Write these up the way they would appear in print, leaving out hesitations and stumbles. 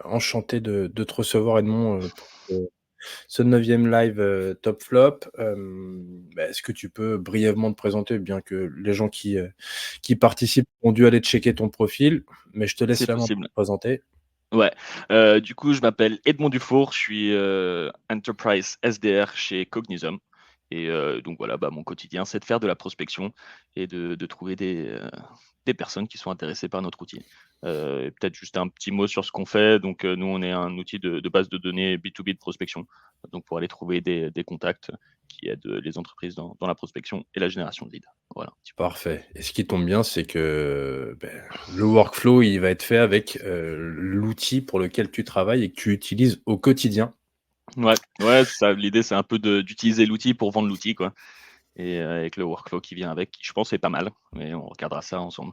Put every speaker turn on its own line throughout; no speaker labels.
enchanté de te recevoir Edmond, pour ce 9e live, Top Flop. Est-ce que tu peux brièvement te présenter? Bien que les gens qui participent ont dû aller checker ton profil, mais je te laisse
C'est
la main pour
possible.
te présenter.
Ouais, du coup, je m'appelle Edmond Dufour, je suis, Enterprise SDR chez Cognism et donc voilà, bah, mon quotidien, c'est de faire de la prospection et de trouver des personnes qui sont intéressées par notre outil. Et peut-être juste un petit mot sur ce qu'on fait. Donc nous, on est un outil de base de données B2B de prospection, donc pour aller trouver des contacts qui aident, les entreprises dans la prospection et la génération de leads. Voilà, un petit peu.
Parfait, et ce qui tombe bien, c'est que, le workflow, il va être fait avec, l'outil pour lequel tu travailles et que tu utilises au quotidien.
Ouais, ouais, c'est ça. L'idée, c'est un peu d'utiliser l'outil pour vendre l'outil, quoi. Et avec le workflow qui vient avec, qui je pense est pas mal, mais on regardera ça ensemble.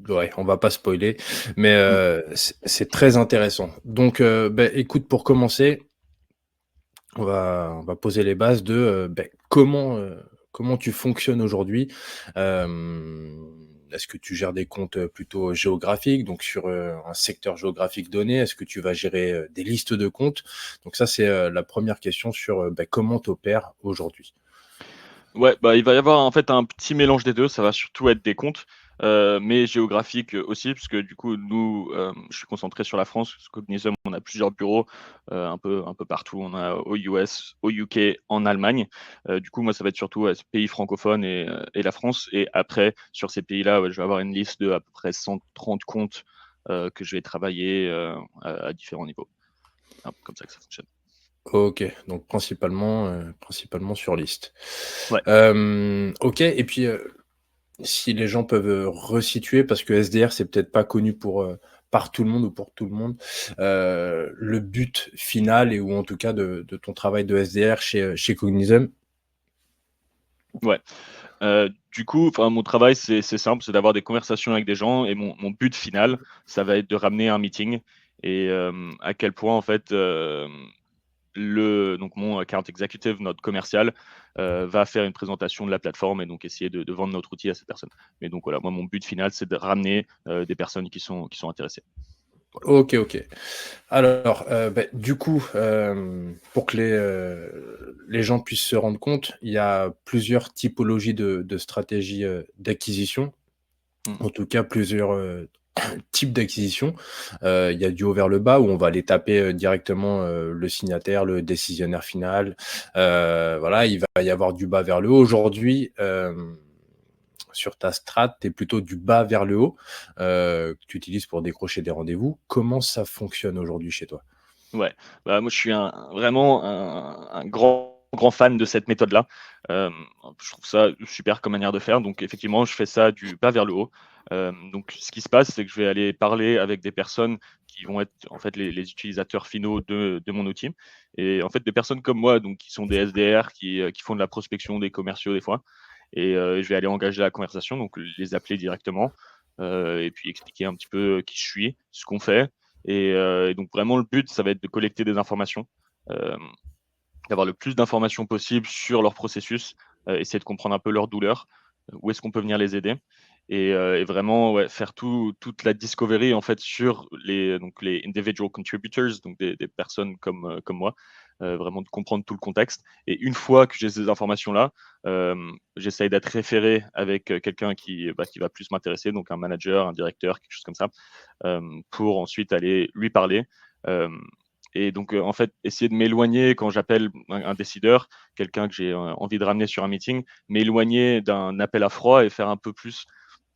Ouais, on va pas spoiler, mais
Mmh.
c'est très intéressant. Donc, écoute, pour commencer, on va poser les bases de, comment tu fonctionnes aujourd'hui? Est-ce que tu gères des comptes, plutôt géographiques, donc sur, un secteur géographique donné? Est-ce que tu vas gérer, des listes de comptes? Donc ça, c'est, la première question sur, comment tu opères aujourd'hui?
Ouais, bah, il va y avoir en fait un petit mélange des 2. Ça va surtout être des comptes, mais géographiques, aussi, parce que du coup nous, je suis concentré sur la France, parce que Cognizant, on a plusieurs bureaux, un peu partout. On a aux US, au UK, en Allemagne. Du coup, moi, ça va être surtout, ouais, pays francophones et la France, et après sur ces pays-là, ouais, je vais avoir une liste de à peu près 130 comptes, que je vais travailler, à différents niveaux. Un peu comme ça que ça fonctionne.
OK, donc principalement sur liste.
Ouais.
OK, et puis, si les gens peuvent, resituer, parce que SDR, c'est peut-être pas connu par tout le monde ou pour tout le monde, le but final, et ou en tout cas de ton travail de SDR chez Cognizant?
Ouais. Du coup, enfin, mon travail, c'est simple, c'est d'avoir des conversations avec des gens, et mon but final, ça va être de ramener un meeting, et à quel point, en fait, donc mon account executive, notre commercial, va faire une présentation de la plateforme et donc essayer de vendre notre outil à ces personnes. Mais donc voilà, moi, mon but final, c'est de ramener, des personnes qui sont intéressées. Voilà.
OK, OK. Alors, du coup, pour que les gens puissent se rendre compte, il y a plusieurs typologies de stratégies, d'acquisition.
Mmh.
En tout cas, plusieurs, types d'acquisition. Il y a du haut vers le bas où on va aller taper, directement, le signataire, le décisionnaire final. Voilà, il va y avoir du bas vers le haut. Aujourd'hui, sur ta strat, tu es plutôt du bas vers le haut, que tu utilises pour décrocher des rendez-vous. Comment ça fonctionne aujourd'hui chez toi?
Ouais, bah, moi je suis vraiment un grand fan de cette méthode-là. Hem, je trouve ça super comme manière de faire, donc effectivement, je fais ça du bas vers le haut. Donc ce qui se passe, c'est que je vais aller parler avec des personnes qui vont être en fait les utilisateurs finaux de mon outil, et en fait des personnes comme moi, donc qui sont des SDR, qui font de la prospection, des commerciaux des fois, et je vais aller engager la conversation, donc les appeler directement, et puis expliquer un petit peu qui je suis, ce qu'on fait, et donc vraiment le but, ça va être de collecter des informations, hem, d'avoir le plus d'informations possible sur leur processus, essayer de comprendre un peu leur douleur, où est-ce qu'on peut venir les aider, et vraiment, ouais, faire toute la discovery en fait sur les individual contributors, donc des personnes comme moi, vraiment de comprendre tout le contexte, et une fois que j'ai ces informations-là, j'essaye d'être référé avec, quelqu'un qui va plus m'intéresser, donc un manager, un directeur, quelque chose comme ça, pour ensuite aller lui parler. Hem, et donc, en fait, essayer de m'éloigner quand j'appelle un décideur, quelqu'un que j'ai, envie de ramener sur un meeting, m'éloigner d'un appel à froid et faire un peu plus,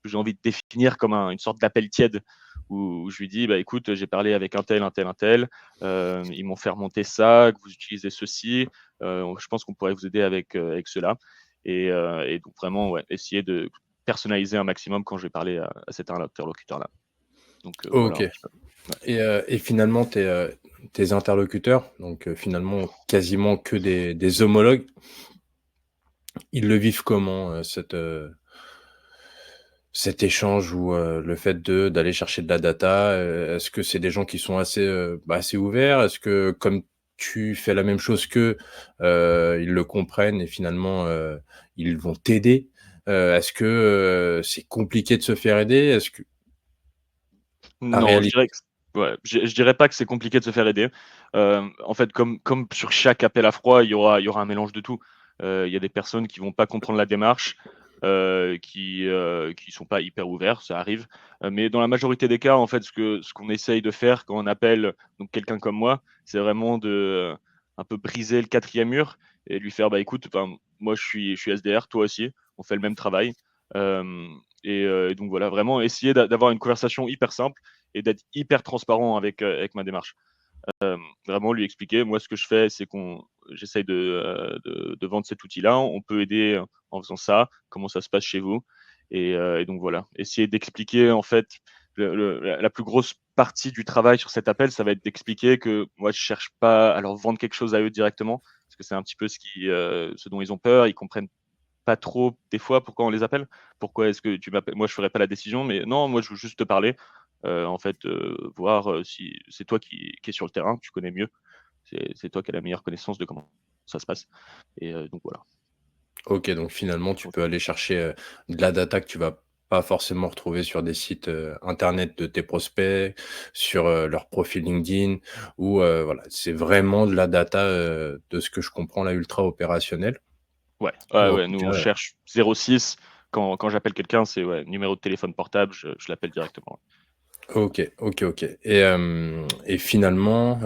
que j'ai envie de définir comme une sorte d'appel tiède, où je lui dis: «Bah, écoute, j'ai parlé avec un tel, un tel, un tel, ils m'ont fait remonter ça, que vous utilisez ceci, je pense qu'on pourrait vous aider avec cela», et donc vraiment, ouais, essayer de personnaliser un maximum quand je vais parler à cet interlocuteur-là. Donc, voilà
OK,
un petit peu. Ouais.
et finalement tes interlocuteurs, donc finalement quasiment que des homologues, ils le vivent comment, cet échange ou le fait d'aller chercher de la data? Est-ce que c'est des gens qui sont assez ouverts? Est-ce que comme tu fais la même chose qu'eux, ils le comprennent et finalement, ils vont t'aider? Est-ce que, c'est compliqué de se faire aider? Est-ce que à
Non, je
réalité
dirais que Ouais, je dirais pas que c'est compliqué de se faire aider. En fait, comme sur chaque appel à froid, il y aura un mélange de tout. Il y a des personnes qui vont pas comprendre la démarche, qui sont pas hyper ouverts, ça arrive. Mais dans la majorité des cas, en fait, ce qu'on essaye de faire quand on appelle donc quelqu'un comme moi, c'est vraiment de, un peu briser le quatrième mur et lui faire: «Bah, écoute, enfin, moi je suis SDR, toi aussi, on fait le même travail». Hem et donc voilà, vraiment essayer d'avoir une conversation hyper simple et d'être hyper transparent avec ma démarche. Vraiment lui expliquer, moi ce que je fais, c'est qu'on j'essaye de vendre cet outil-là. On peut aider en faisant ça, comment ça se passe chez vous et donc voilà. Essayer d'expliquer en fait la plus grosse partie du travail sur cet appel, ça va être d'expliquer que moi je cherche pas à leur vendre quelque chose à eux directement, parce que c'est un petit peu ce dont ils ont peur. Ils comprennent pas trop des fois pourquoi on les appelle. Pourquoi est-ce que tu m'appelles? Moi, je ferais pas la décision, mais non, moi, je veux juste te parler. En fait, voir si c'est toi qui est sur le terrain, tu connais mieux. C'est toi qui as la meilleure connaissance de comment ça se passe. Et donc voilà.
OK, donc finalement, tu peux aller chercher, de la data que tu vas pas forcément retrouver sur des sites, internet de tes prospects, sur, leur profil LinkedIn ou, voilà, c'est vraiment de la data, de ce que je comprends là, ultra opérationnelle
Ouais, ouais,
ou en
ouais,
tout
nous, on
cas,
cherche 06. Quand j'appelle quelqu'un, c'est ouais, numéro de téléphone portable, je l'appelle directement.
OK, OK, OK et finalement,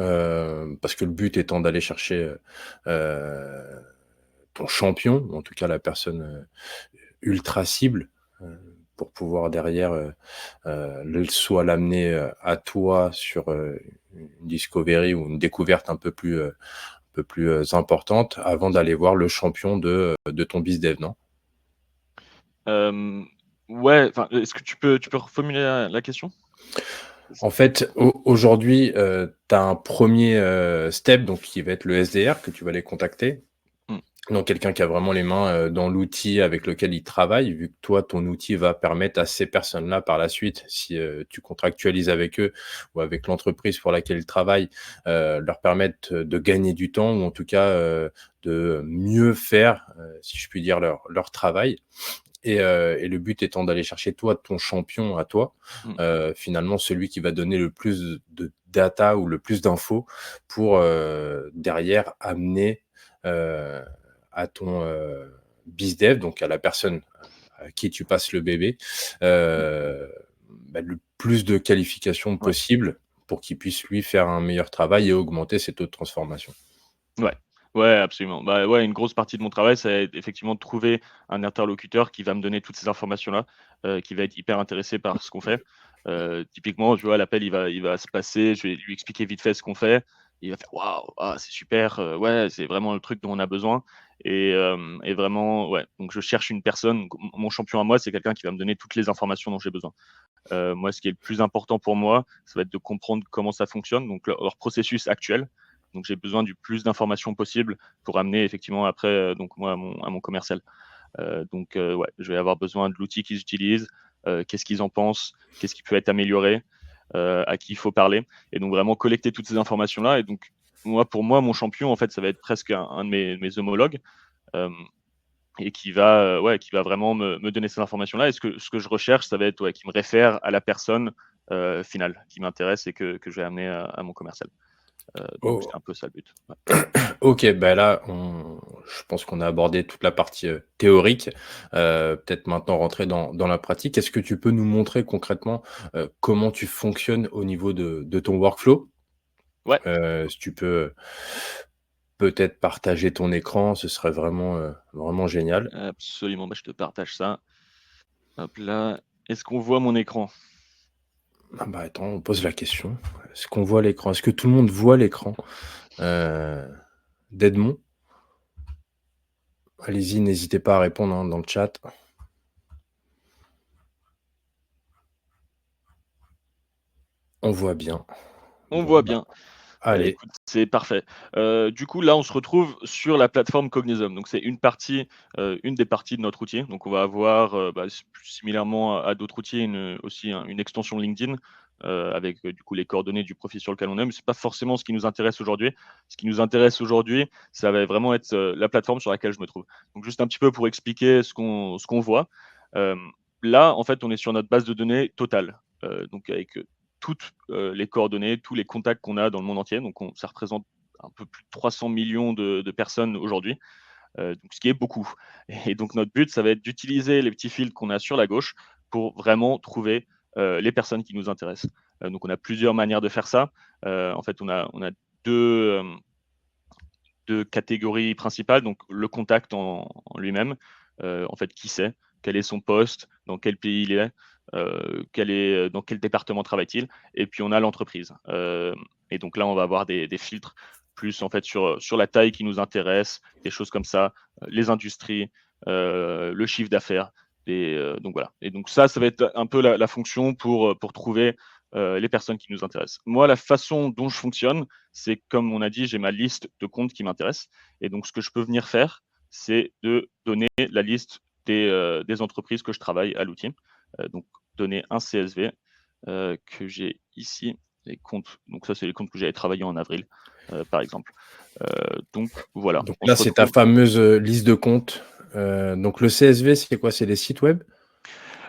parce que le but étant d'aller chercher, ton champion, ou en tout cas la personne, ultra cible, pour pouvoir derrière, soit l'amener, à toi sur, une discovery ou une découverte un peu plus, importante avant d'aller voir le champion de ton bizdev, non?
Hem, ouais, enfin, est-ce que tu peux reformuler la question?
En fait, aujourd'hui, tu as un premier step donc qui va être le SDR que tu vas aller contacter.
Mmh,
Donc quelqu'un qui a vraiment les mains, dans l'outil avec lequel il travaille, vu que toi, ton outil va permettre à ces personnes-là, par la suite, si, tu contractualises avec eux ou avec l'entreprise pour laquelle ils travaillent, leur permettre, de gagner du temps ou en tout cas, de mieux faire, si je puis dire, leur travail et le but étant d'aller chercher toi, ton champion à toi,
mmh.
finalement celui qui va donner le plus de data ou le plus d'infos pour, derrière amener, heu, à ton, bizdev, donc à la personne à qui tu passes le bébé, heu, le plus de qualifications
Ouais.
possible pour qu'il puisse lui faire un meilleur travail et augmenter ses taux de transformation.
Ouais, ouais, absolument. Bah, ouais, une grosse partie de mon travail, ça va être effectivement de trouver un interlocuteur qui va me donner toutes ces informations-là, qui va être hyper intéressé par ce qu'on fait. Typiquement, tu vois, l'appel, il va se passer, je vais lui expliquer vite fait ce qu'on fait. Il va faire: «Waouh, ah, c'est super, ouais, c'est vraiment le truc dont on a besoin» et vraiment, ouais, donc je cherche une personne, donc mon champion à moi, c'est quelqu'un qui va me donner toutes les informations dont j'ai besoin. Moi, ce qui est le plus important pour moi, ça va être de comprendre comment ça fonctionne, donc leur processus actuel. Donc j'ai besoin du plus d'informations possible pour amener effectivement après, donc moi à mon commercial. Ouais, je vais avoir besoin de l'outil qu'ils utilisent, qu'est-ce qu'ils en pensent, qu'est-ce qui peut être amélioré, à qui il faut parler et donc vraiment collecter toutes ces informations-là et donc pour moi, mon champion, en fait, ça va être presque un de mes homologues, hem et qui va vraiment me donner ces informations-là et ce que je recherche, ça va être, ouais, qui me réfère à la personne, finale qui m'intéresse et que je vais amener à mon commercial. Donc
Oh,
c'est un peu ça le but. Ouais.
OK, bah, là, je pense qu'on a abordé toute la partie, théorique. Peut-être maintenant rentrer dans la pratique. Est-ce que tu peux nous montrer concrètement, comment tu fonctionnes au niveau de ton workflow?
Ouais,
Si tu peux, peut-être partager ton écran, ce serait vraiment, vraiment génial.
absolument, bah, je te partage ça. Hop là. Est-ce qu'on voit mon écran?
Ah bah, attends, on pose la question. Est-ce qu'on voit l'écran? Est-ce que tout le monde voit l'écran, heu, d'Edmond? Allez-y, n'hésitez pas à répondre, hein, dans le chat. On voit bien.
On
Bon,
voit
bah,
bien.
allez.
Écoute, c'est parfait. Du coup, là, on se retrouve sur la plateforme Cognizum. Donc c'est une des parties de notre outil. Donc on va avoir, bah, similairement à d'autres outils, aussi une extension LinkedIn, avec, du coup, les coordonnées du profil sur lequel on est. Mais c'est pas forcément ce qui nous intéresse aujourd'hui. Ce qui nous intéresse aujourd'hui, ça va vraiment être, la plateforme sur laquelle je me trouve. Donc juste un petit peu pour expliquer ce qu'on voit. Là, en fait, on est sur notre base de données totale, donc avec, toutes les coordonnées, tous les contacts qu'on a dans le monde entier. Donc, ça représente un peu plus de 300 millions de personnes aujourd'hui, donc ce qui est beaucoup. Et donc, notre but, ça va être d'utiliser les petits filtres qu'on a sur la gauche pour vraiment trouver les personnes qui nous intéressent. Donc, on a plusieurs manières de faire ça. En fait, on a deux catégories principales. Donc, le contact en lui-même, en fait, qui c'est, quel est son poste, dans quel pays il est, dans quel département travaille-t-il, et puis on a l'entreprise. Et donc là, on va avoir des filtres plus en fait sur la taille qui nous intéresse, des choses comme ça, les industries, le chiffre d'affaires. Donc voilà. Et donc ça va être un peu la fonction pour trouver les personnes qui nous intéressent. Moi, la façon dont je fonctionne, c'est comme on a dit, j'ai ma liste de comptes qui m'intéressent. Et donc, ce que je peux venir faire, c'est de donner la liste des entreprises que je travaille à l'outil. Donc, donner un CSV que j'ai ici, les comptes. Donc, ça, c'est les comptes que j'avais travaillé en avril, par exemple. Donc, voilà.
Donc
On
là,
se
c'est ta
retrouve.
fameuse liste de comptes. Donc le CSV, c'est quoi? C'est les sites web?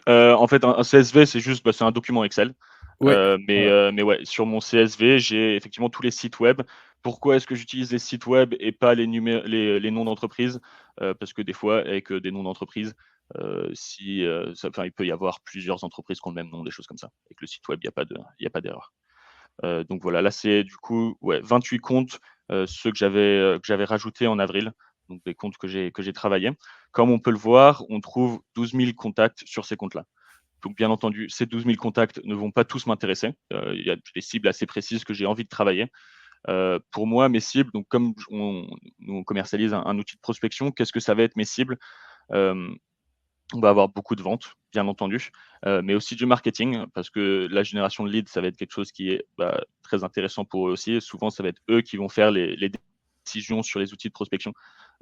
En fait, un CSV, c'est juste, c'est un document Excel.
Ouais.
Mais ouais, sur mon CSV, j'ai effectivement tous les sites web. Pourquoi est-ce que j'utilise les sites web et pas les noms d'entreprise? Parce que des fois, avec des noms d'entreprise, il peut y avoir plusieurs entreprises qui ont le même nom, des choses comme ça. Avec le site web, il y a pas d'erreur. Donc voilà, là, c'est du coup 28 comptes, ceux que j'avais rajoutés en avril, donc des comptes que j'ai travaillés. Comme on peut le voir, on trouve 12 000 contacts sur ces comptes-là. Donc, bien entendu, ces 12 000 contacts ne vont pas tous m'intéresser. Il y a des cibles assez précises que j'ai envie de travailler. Pour moi, mes cibles, donc comme nous on commercialise un outil de prospection, qu'est-ce que ça va être mes cibles? On va avoir beaucoup de ventes, bien entendu, mais aussi du marketing, parce que la génération de leads, ça va être quelque chose qui est très intéressant pour eux aussi. Et souvent, ça va être eux qui vont faire les décisions sur les outils de prospection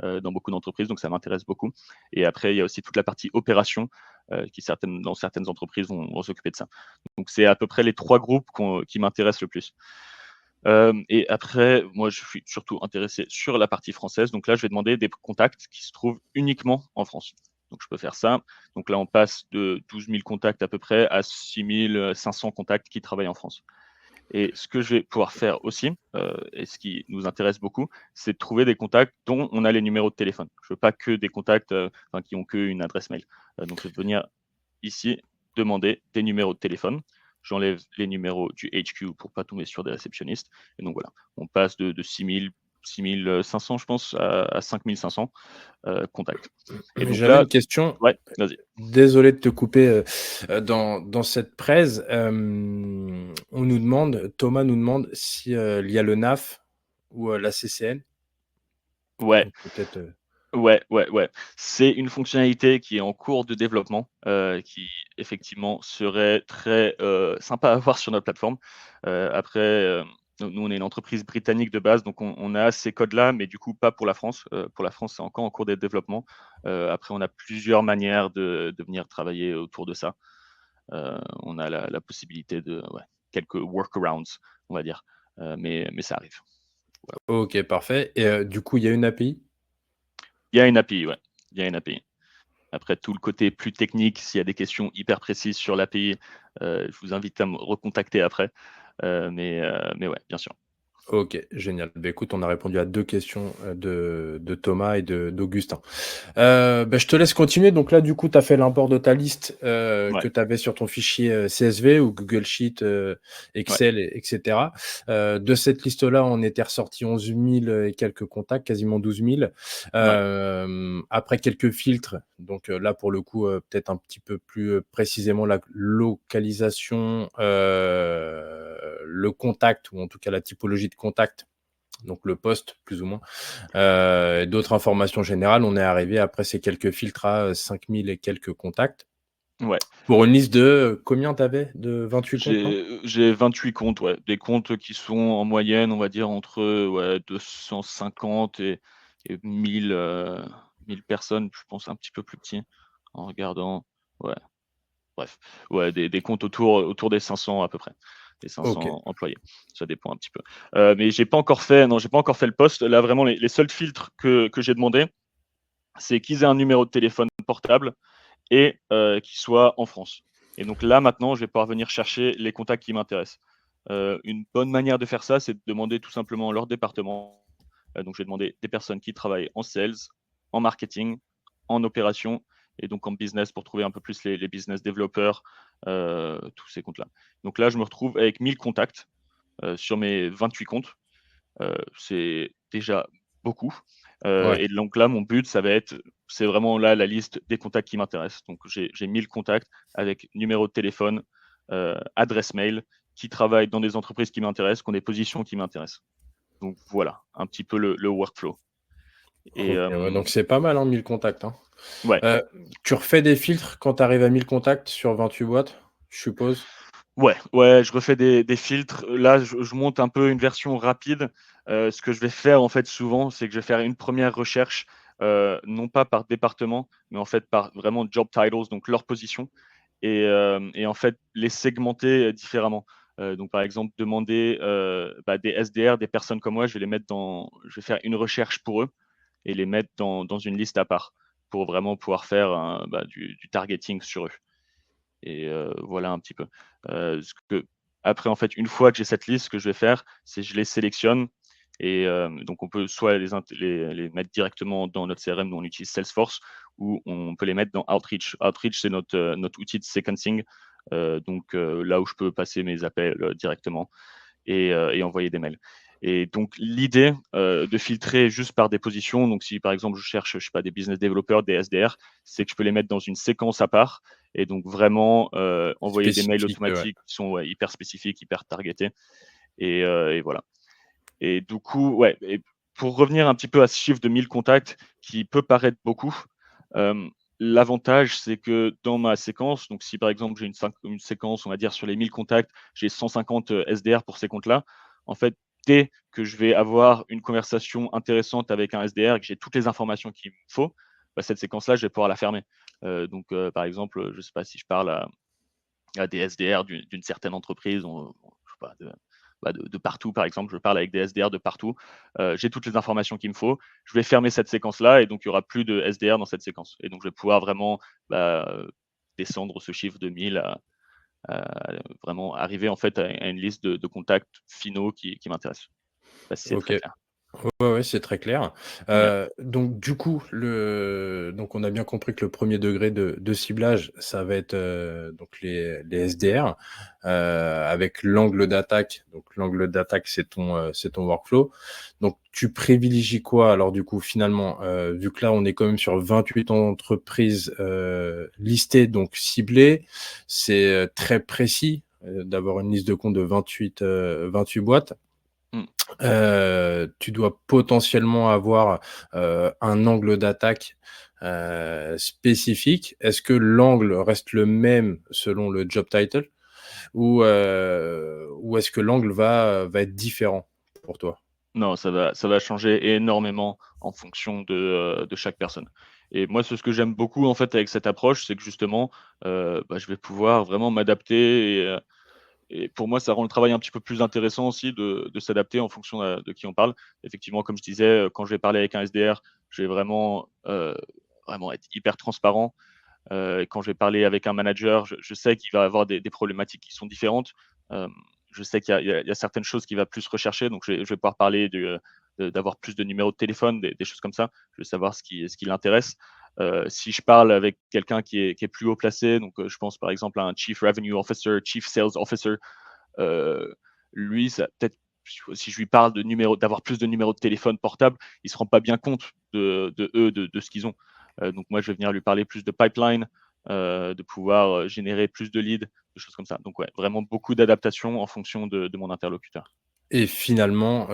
dans beaucoup d'entreprises, donc ça m'intéresse beaucoup. Et après, il y a aussi toute la partie opération qui, dans certaines entreprises, vont s'occuper de ça. Donc, c'est à peu près les trois groupes qui m'intéressent le plus. Et après, moi, je suis surtout intéressé sur la partie française. Donc là, je vais demander des contacts qui se trouvent uniquement en France. Donc, je peux faire ça. Donc là, on passe de 12 000 contacts à peu près à 6 500 contacts qui travaillent en France. Et ce que je vais pouvoir faire aussi, et ce qui nous intéresse beaucoup, c'est de trouver des contacts dont on a les numéros de téléphone. Je ne veux pas que des contacts qui ont qu'une adresse mail. Donc, je vais venir ici demander des numéros de téléphone. J'enlève les numéros du HQ pour pas tomber sur des réceptionnistes. Et donc voilà, on passe de 6 500, je pense, à 5 500 contacts. Et donc
J'avais
là,
une question.
ouais, vas-y.
Désolé de te couper. Dans cette presse, Thomas nous demande si il y a le NAF ou la CCN.
Ouais,
Donc peut-être.
ouais. C'est une fonctionnalité qui est en cours de développement, qui effectivement serait très sympa à avoir sur notre plateforme. Après, nous, on est une entreprise britannique de base, donc on a ces codes-là, mais du coup, pas pour la France. Pour la France, c'est encore en cours de développement. Après, on a plusieurs manières de venir travailler autour de ça. On a la possibilité de quelques workarounds, on va dire, mais ça arrive. Voilà.
Ok, parfait. Et du coup, il y a une API?
Il y a une API, ouais. Il y a une API. Après, tout le côté plus technique, s'il y a des questions hyper précises sur l'API, je vous invite à me recontacter après. Mais ouais, bien sûr.
Ok, génial. Bah, écoute, on a répondu à 2 questions de Thomas et d'Augustin. Je te laisse continuer. Donc là, du coup, tu as fait l'import de ta liste
Ouais,
que tu avais sur ton fichier CSV ou Google Sheet,
ouais,
Excel, etc. De cette liste-là, on était ressorti 11 000 et quelques contacts, quasiment 12 000.
ouais,
Après quelques filtres, donc là, pour le coup, peut-être un petit peu plus précisément la localisation, le contact, ou en tout cas la typologie de contact, donc le poste, plus ou moins. D'autres informations générales, on est arrivé après ces quelques filtres à 5000 et quelques contacts.
ouais.
Pour une liste de combien tu avais? De 28 comptes, non?
J'ai 28 comptes, ouais. Des comptes qui sont en moyenne, on va dire, entre 250 et 1000 personnes, je pense un petit peu plus petit, en regardant. Ouais, bref. Ouais, des comptes autour des 500 à peu près. Des
Ok.
500 employés. Ça dépend un petit peu. Mais j'ai pas encore fait le poste. Là, vraiment, les seuls filtres que j'ai demandé, c'est qu'ils aient un numéro de téléphone portable et qu'ils soient en France. Et donc là, maintenant, je vais pouvoir venir chercher les contacts qui m'intéressent. Une bonne manière de faire ça, c'est de demander tout simplement leur département. Donc, je vais demander des personnes qui travaillent en sales, en marketing, en opération et donc en business pour trouver un peu plus les business développeurs, tous ces comptes-là. Donc là, je me retrouve avec 1000 contacts sur mes 28 comptes. C'est déjà beaucoup.
Ouais.
Et donc là, mon but, ça va être, c'est vraiment là la liste des contacts qui m'intéressent. Donc j'ai 1000 contacts avec numéro de téléphone, adresse mail, qui travaillent dans des entreprises qui m'intéressent, qui ont des positions qui m'intéressent. Donc voilà, un petit peu le workflow. Et
OK, ouais, donc c'est pas mal, hein, 1000 contacts, hein.
ouais.
Heu, Tu refais des filtres quand tu arrives à 1000 contacts sur 28 boîtes, je suppose?
Ouais, ouais, je refais des filtres. Là, je monte un peu une version rapide. Ce que je vais faire, en fait, souvent, c'est que je vais faire une première recherche, non pas par département, mais en fait par vraiment job titles, donc leur position et en fait les segmenter, différemment. Donc par exemple demander, des SDR, des personnes comme moi, je vais faire une recherche pour eux et les mettre dans une liste à part pour vraiment pouvoir faire du targeting sur eux. Et voilà un petit peu. Ce que après en fait, une fois que j'ai cette liste, ce que je vais faire, c'est je les sélectionne et donc on peut soit les mettre directement dans notre CRM, nous on utilise Salesforce, ou on peut les mettre dans Outreach. Outreach, c'est notre outil de sequencing, là où je peux passer mes appels, directement et envoyer des mails. Et donc l'idée, de filtrer juste par des positions, donc si par exemple je cherche, je sais pas, des business développeurs, des SDR, c'est que je peux les mettre dans une séquence à part et donc vraiment, envoyer des mails
Spécifique, ouais.
automatiques qui sont, ouais, hyper spécifiques, hyper targetés et voilà. Et du coup, ouais, et pour revenir un petit peu à ce chiffre de 1000 contacts qui peut paraître beaucoup, l'avantage, c'est que dans ma séquence, donc si par exemple j'ai une séquence, on va dire sur les 1000 contacts, j'ai 150 SDR pour ces comptes-là. En fait, dès que je vais avoir une conversation intéressante avec un SDR et que j'ai toutes les informations qu'il me faut, cette séquence-là, je vais pouvoir la fermer. Par exemple, je ne sais pas si je parle à des SDR d'une certaine entreprise, je sais pas, de partout, par exemple, je parle avec des SDR de partout. J'ai toutes les informations qu'il me faut. Je vais fermer cette séquence-là et donc il n'y aura plus de SDR dans cette séquence. Et donc je vais pouvoir vraiment descendre ce chiffre de 1000 à vraiment arriver en fait à une liste de contacts finaux qui m'intéressent. Si c'est
OK.
très clair.
Ouais, ouais, c'est très clair.
Ouais,
Donc du coup, donc on a bien compris que le premier degré de ciblage, ça va être, donc les SDR, avec l'angle d'attaque. Donc l'angle d'attaque, c'est ton workflow. Donc tu privilégies quoi alors du coup finalement? Vu que là, on est quand même sur 28 entreprises, listées, donc ciblées, c'est, très précis, d'avoir une liste de compte de 28 boîtes.
mmh,
Tu dois potentiellement avoir, un angle d'attaque, spécifique. Est-ce que l'angle reste le même selon le job title ou est-ce que l'angle va être différent pour toi?
non, ça va changer énormément en fonction de chaque personne. Et moi, c'est ce que j'aime beaucoup, en fait, avec cette approche, c'est que justement, je vais pouvoir vraiment m'adapter et pour moi, ça rend le travail un petit peu plus intéressant aussi de s'adapter en fonction, de qui on parle. Effectivement, comme je disais, quand je vais parler avec un SDR, je vais vraiment être hyper transparent. Et quand je vais parler avec un manager, je sais qu'il va avoir des problématiques qui sont différentes. Hem, je sais qu'il y a certaines choses qu'il va plus rechercher, donc je vais pouvoir parler d'avoir plus de numéros de téléphone, des choses comme ça. Je veux savoir ce qui l'intéresse. Si je parle avec quelqu'un qui est plus haut placé, donc je pense par exemple à un Chief Revenue Officer, Chief Sales Officer, heu, lui, ça peut-être si je lui parle d'avoir plus de numéros de téléphone portable, il ne se rend pas bien compte de ce qu'ils ont. Donc moi, je vais venir lui parler plus de pipeline, de pouvoir, générer plus de leads, des choses comme ça. Donc ouais, vraiment beaucoup d'adaptation en fonction de mon interlocuteur.
Et finalement,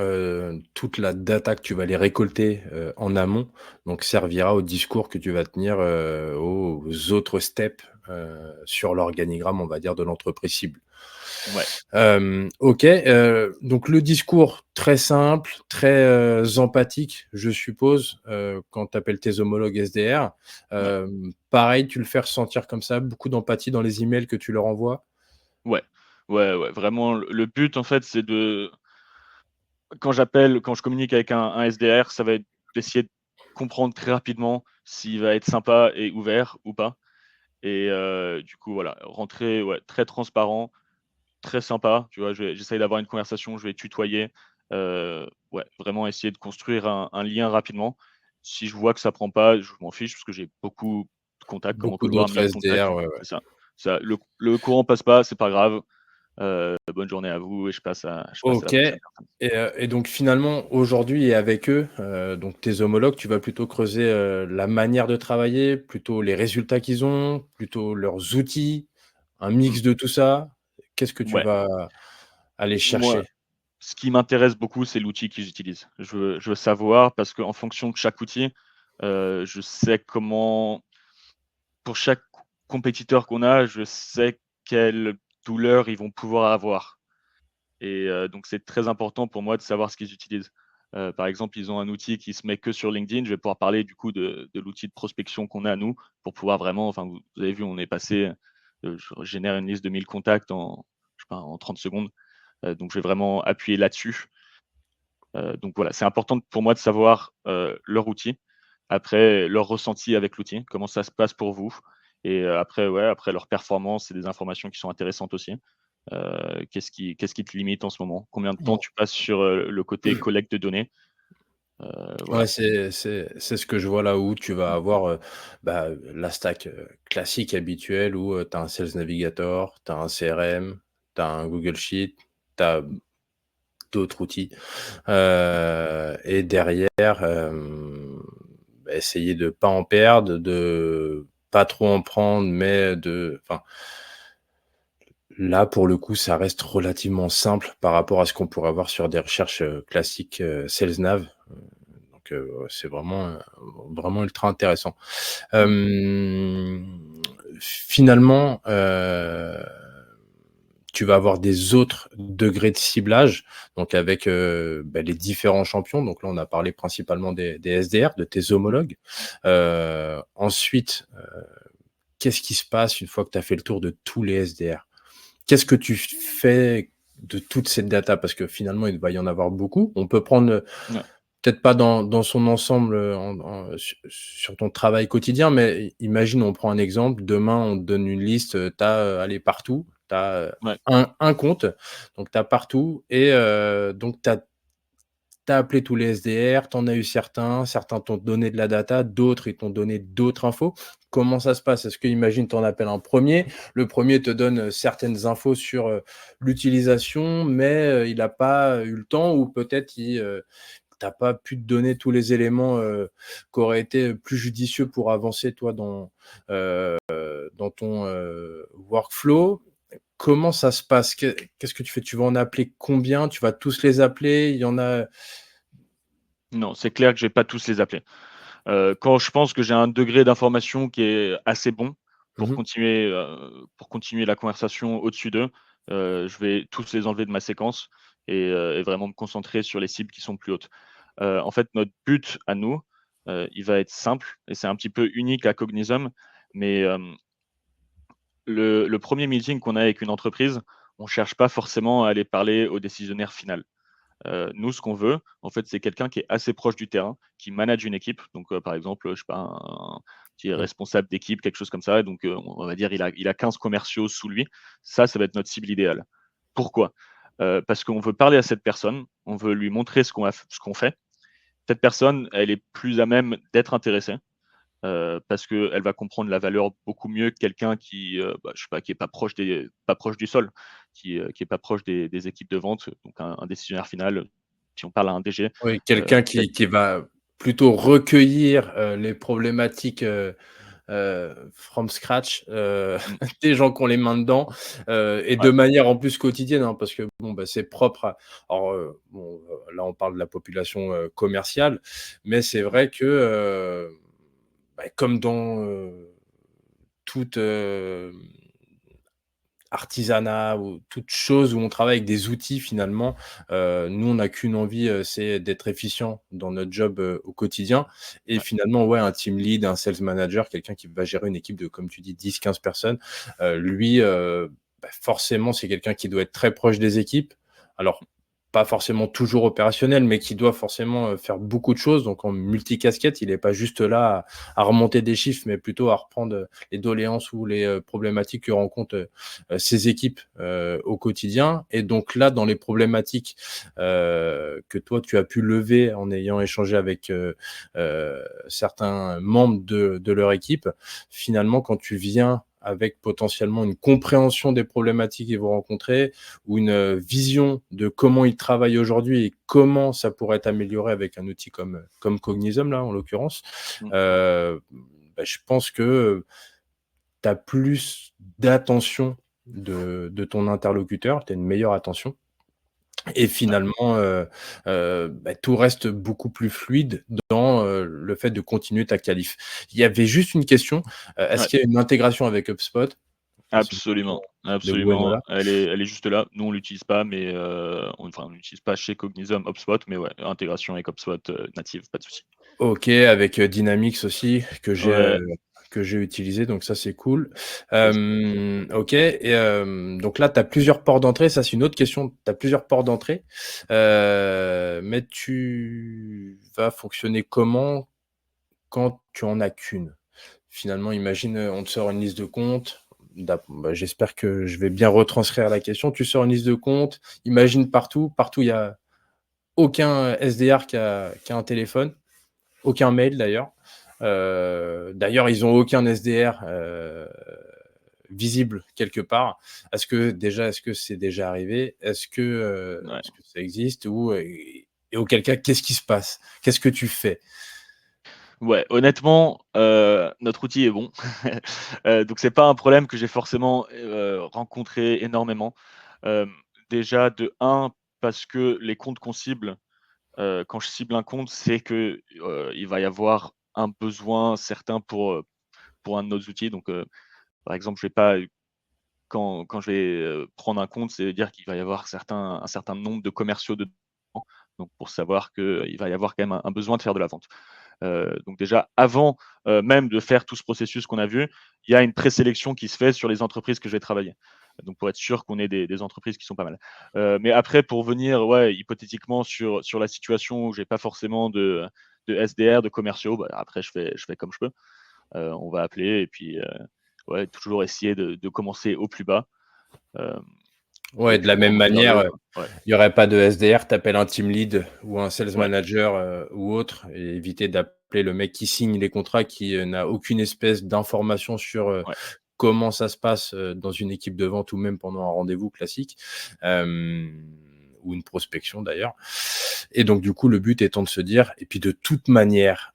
toute la data que tu vas aller récolter, en amont, donc servira au discours que tu vas tenir, aux autres steps, sur l'organigramme, on va dire, de l'entreprise cible.
Ouais,
OK, donc le discours très simple, très, empathique, je suppose, quand tu appelles tes homologues SDR.
ouais,
Pareil, tu le fais ressentir comme ça, beaucoup d'empathie dans les emails que tu leur envoies?
ouais, ouais, ouais, vraiment le but en fait, c'est quand je communique avec un SDR, ça va être d'essayer de comprendre très rapidement s'il va être sympa et ouvert ou pas. Et du coup, voilà, rentrer, ouais, très transparent, très sympa, tu vois? J'essaye d'avoir une conversation, je vais tutoyer, ouais, vraiment essayer de construire un lien rapidement. Si je vois que ça prend pas, je m'en fiche parce que j'ai beaucoup de contacts, comme on peut
Beaucoup
le voir,
d'autres
1000 contacts,
SDR, ouais, ouais.
c'est ça. Ça le courant passe pas, c'est pas grave, bonne journée à vous et je passe à la
OK,
prochaine personne.
et donc finalement, aujourd'hui et avec eux, donc tes homologues, tu vas plutôt creuser, la manière de travailler, plutôt les résultats qu'ils ont, plutôt leurs outils, un
Mmh,
mix de tout ça? Qu'est-ce que tu
ouais,
vas aller
moi,
chercher?
ce qui m'intéresse beaucoup, c'est l'outil qu'ils utilisent. Je veux savoir parce qu'en fonction de chaque outil, je sais comment pour chaque compétiteur qu'on a, je sais quelle douleur ils vont pouvoir avoir et donc c'est très important pour moi de savoir ce qu'ils utilisent. Par exemple, ils ont un outil qui se met que sur LinkedIn. Je vais pouvoir parler du coup de l'outil de prospection qu'on a nous, pour pouvoir vraiment enfin, vous avez vu, on est passé, je génère une liste de 1000 contacts en, je sais pas, en 30 secondes, donc je vais vraiment appuyer là-dessus. Donc voilà, c'est important pour moi de savoir, leur outil, après leur ressenti avec l'outil, comment ça se passe pour vous et après ouais, après leur performance, c'est des informations qui sont intéressantes aussi. Qu'est-ce qui te limite en ce moment? Combien de temps
Bon,
tu passes sur, le côté collecte de données?
ouais,
Voilà.
c'est ce que je vois là où tu vas
Mmh,
avoir, bah, la stack, classique habituelle où, tu as un Sales Navigator, tu as un CRM, tu as un Google Sheet, tu as
mmh,
d'autres outils. Et derrière, bah, essayer de pas en perdre, de pas trop en prendre, mais enfin, là, pour le coup, ça reste relativement simple par rapport à ce qu'on pourrait avoir sur des recherches, classiques, SalesNav. Donc, c'est vraiment ultra intéressant.
mmh,
Hem, Finalement, tu vas avoir des autres degrés de ciblage, donc avec, bah, les différents champions. Donc là, on a parlé principalement des SDR, de tes
mmh.
homologues. Ensuite, qu'est-ce qui se passe une fois que tu as fait le tour de tous les SDR? Qu'est-ce que tu fais de toute cette data? Parce que finalement, il va y en avoir beaucoup. On peut prendre,
Ouais,
peut-être pas dans son ensemble, sur ton travail quotidien, mais imagine, on prend un exemple, demain, on te donne une liste, tu as, allez, partout, tu as,
ouais.
un compte, donc tu as partout et donc tu as appelé tous les SDR, tu en as eu certains t'ont donné de la data, d'autres, ils t'ont donné d'autres infos. Comment ça se passe? Est-ce que, imagine, tu en appelles un premier, le premier te donne, certaines infos sur, l'utilisation, mais il a pas eu le temps ou peut-être tu pas pu te donner tous les éléments, qui auraient été plus judicieux pour avancer toi dans ton, workflow. Comment ça se passe? Qu'est-ce que tu fais? Tu vas en appeler combien? Tu vas tous les appeler? Il y en a
Non, c'est clair que je vais pas tous les appeler. Quand je pense que j'ai un degré d'information qui est assez bon
mmh.
pour continuer la conversation au-dessus d'eux, je vais tous les enlever de ma séquence et vraiment me concentrer sur les cibles qui sont plus hautes. En fait, notre but à nous, il va être simple et c'est un petit peu unique à Cognism, mais le 1er meeting qu'on a avec une entreprise, on cherche pas forcément à aller parler au décisionnaire final. Nous, ce qu'on veut, en fait, c'est quelqu'un qui est assez proche du terrain, qui manage une équipe. Donc, par exemple, je sais pas, un qui est
Mmh.
responsable d'équipe, quelque chose comme ça. Donc, on va dire, il a 15 commerciaux sous lui. Ça va être notre cible idéale. Pourquoi? Parce qu'on veut parler à cette personne, on veut lui montrer ce qu'on fait. Cette personne, elle est plus à même d'être intéressée, parce qu'elle va comprendre la valeur beaucoup mieux que quelqu'un qui, bah, je sais pas, qui est pas proche du sol, qui est pas proche des équipes de vente, donc un décisionnaire final, si on parle à un DG,
Oui,
heu,
quelqu'un
quel
qui va plutôt recueillir, les problématiques, from scratch,
mmh,
des gens qui ont les mains dedans, et de
ouais,
manière en plus quotidienne, hein, parce que bon, bah, c'est propre à alors, bon, là on parle de la population, commerciale, mais c'est
mmh,
vrai que, bah, comme dans, toute, artisanat ou toute chose où on travaille avec des outils finalement, nous on n'a qu'une envie, c'est d'être efficient dans notre job, au quotidien et
ouais,
finalement, ouais, un team lead, un sales manager, quelqu'un qui va gérer une équipe de, comme tu dis, 10-15 personnes, lui, bah, forcément, c'est quelqu'un qui doit être très proche des équipes. Alors, pas forcément toujours opérationnel, mais qui doit forcément faire beaucoup de choses. Donc en multicasquette, il n'est pas juste là à remonter des chiffres, mais plutôt à reprendre les doléances ou les problématiques que rencontrent ces équipes au quotidien. Et donc là, dans les problématiques que toi, tu as pu lever en ayant échangé avec certains membres de leur équipe, finalement, quand tu viens avec potentiellement une compréhension des problématiques qu'ils vont rencontrer ou une vision de comment ils travaillent aujourd'hui et comment ça pourrait être amélioré avec un outil comme Cognizum, là, en l'occurrence, je pense que tu as plus d'attention de ton interlocuteur, tu as une meilleure attention. Et finalement, tout reste beaucoup plus fluide dans le fait de continuer ta qualif. Il y avait juste une question, est-ce
Ouais.
qu'il y a une intégration avec HubSpot? C'est une question
Absolument,
de
absolument.
Gwenola.
Elle est juste là. Nous, on l'utilise pas, mais on l'utilise pas chez Cognizum HubSpot, mais ouais, intégration avec HubSpot, native, pas de souci.
OK, avec Dynamics aussi
Ouais,
que j'ai utilisé, donc ça c'est cool.
tout à fait.
OK et donc là tu as plusieurs ports d'entrée, ça c'est une autre question. Tu as plusieurs ports d'entrée, mais tu vas fonctionner comment quand tu en as qu'une? Finalement, imagine, on te sort une liste de comptes, j'espère que je vais bien retranscrire la question. Tu sors une liste de comptes, imagine partout il y a aucun SDR qui a un téléphone. Aucun mail d'ailleurs. D'ailleurs, ils ont aucun SDR visible quelque part. Est-ce que c'est déjà arrivé?
Ouais.
Est-ce que ça existe? Et auquel cas, qu'est-ce qui se passe? Qu'est-ce que tu fais?
Ouais, honnêtement, notre outil est bon. Donc c'est pas un problème que j'ai forcément, rencontré énormément. Hem, Déjà de un parce que les comptes qu'on cible, quand je cible un compte, c'est que, il va y avoir un besoin certain pour un de nos outils. Donc, par exemple, je vais pas, quand je vais, prendre un compte, c'est dire qu'il va y avoir un certain nombre de commerciaux dedans. Donc pour savoir qu'il va y avoir quand même un besoin de faire de la vente. Donc déjà, avant, même de faire tout ce processus qu'on a vu, il y a une présélection qui se fait sur les entreprises que je vais travailler. Donc pour être sûr qu'on ait des entreprises qui sont pas mal. Mais après pour venir, ouais, hypothétiquement sur la situation où j'ai pas forcément de SDR, de commerciaux, bah, après je fais comme je peux. On va appeler et puis, ouais, toujours essayer de commencer au plus bas, hem et
Ouais, de
puis
la même
monter vers le
manière,
haut, quoi. Ouais,
il y aurait pas de SDR, tu appelles un team lead ou un sales
ouais,
manager, ou autre et éviter d'appeler le mec qui signe les contrats, qui, n'a aucune espèce d'information sur,
ouais.
comment ça se passe, dans une équipe de vente ou même pendant un rendez-vous classique, ou une prospection d'ailleurs. Et donc du coup, le but étant de se dire et puis de toute manière,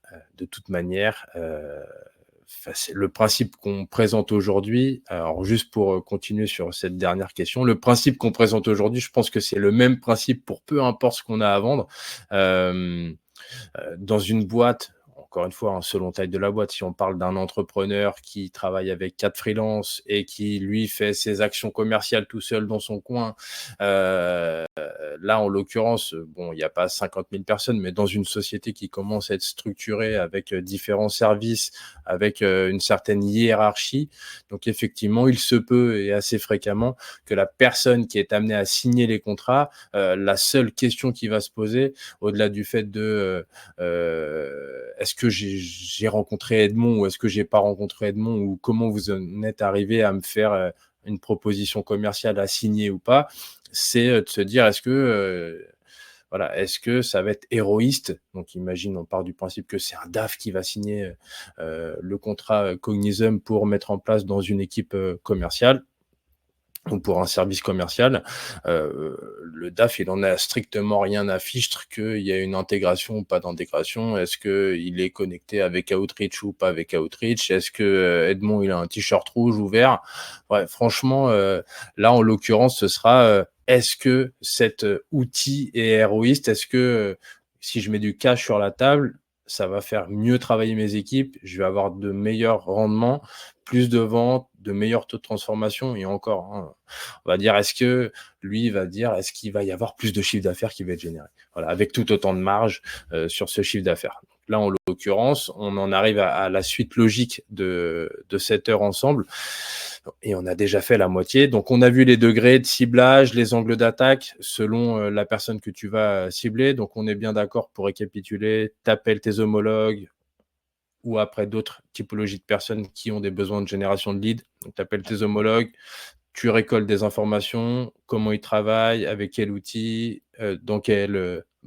enfin, c'est le principe qu'on présente aujourd'hui. Alors juste pour, continuer sur cette dernière question, le principe qu'on présente aujourd'hui, je pense que c'est le même principe pour peu importe ce qu'on a à vendre. Hem Dans une boîte, encore une fois, hein, selon taille de la boîte, si on parle d'un entrepreneur qui travaille avec 4 freelances et qui, lui, fait ses actions commerciales tout seul dans son coin, heu, là, en l'occurrence, bon, il n'y a pas 50 000 personnes, mais dans une société qui commence à être structurée avec, différents services, avec, une certaine hiérarchie. Donc effectivement, il se peut et assez fréquemment que la personne qui est amenée à signer les contrats, la seule question qui va se poser, au-delà du fait de, est-ce que j'ai rencontré Edmond ou est-ce que j'ai pas rencontré Edmond ou comment vous en êtes arrivé à me faire, une proposition commerciale à signer ou pas? C'est, de se dire voilà, est-ce que ça va être héroïste? Donc imagine, on part du principe que c'est un DAF qui va signer, le contrat, Cognizum pour mettre en place dans une équipe, commerciale ou pour un service commercial, le DAF, il en a strictement rien à fichtre qu'il y a une intégration ou pas d'intégration. Est-ce qu'il est connecté avec Outreach ou pas avec Outreach? Est-ce que Edmond, il a un t-shirt rouge ou vert? Ouais, franchement, là, en l'occurrence, ce sera est-ce que cet outil est héroïste? Est-ce que si je mets du cash sur la table, ça va faire mieux travailler mes équipes? Je vais avoir de meilleurs rendements, plus de ventes, de meilleurs taux de transformation et encore, hein, on va dire, est-ce qu'il va y avoir plus de chiffre d'affaires qui va être généré? Voilà, avec tout autant de marge sur ce chiffre d'affaires. Là, en l'occurrence, on en arrive à la suite logique de cette heure ensemble. et on a déjà fait la moitié. Donc, on a vu les degrés de ciblage, les angles d'attaque selon la personne que tu vas cibler. Donc, on est bien d'accord pour récapituler. T'appelles tes homologues ou après d'autres typologies de personnes qui ont des besoins de génération de leads. Donc, t'appelles tes homologues, tu récoltes des informations, comment ils travaillent, avec quel outil,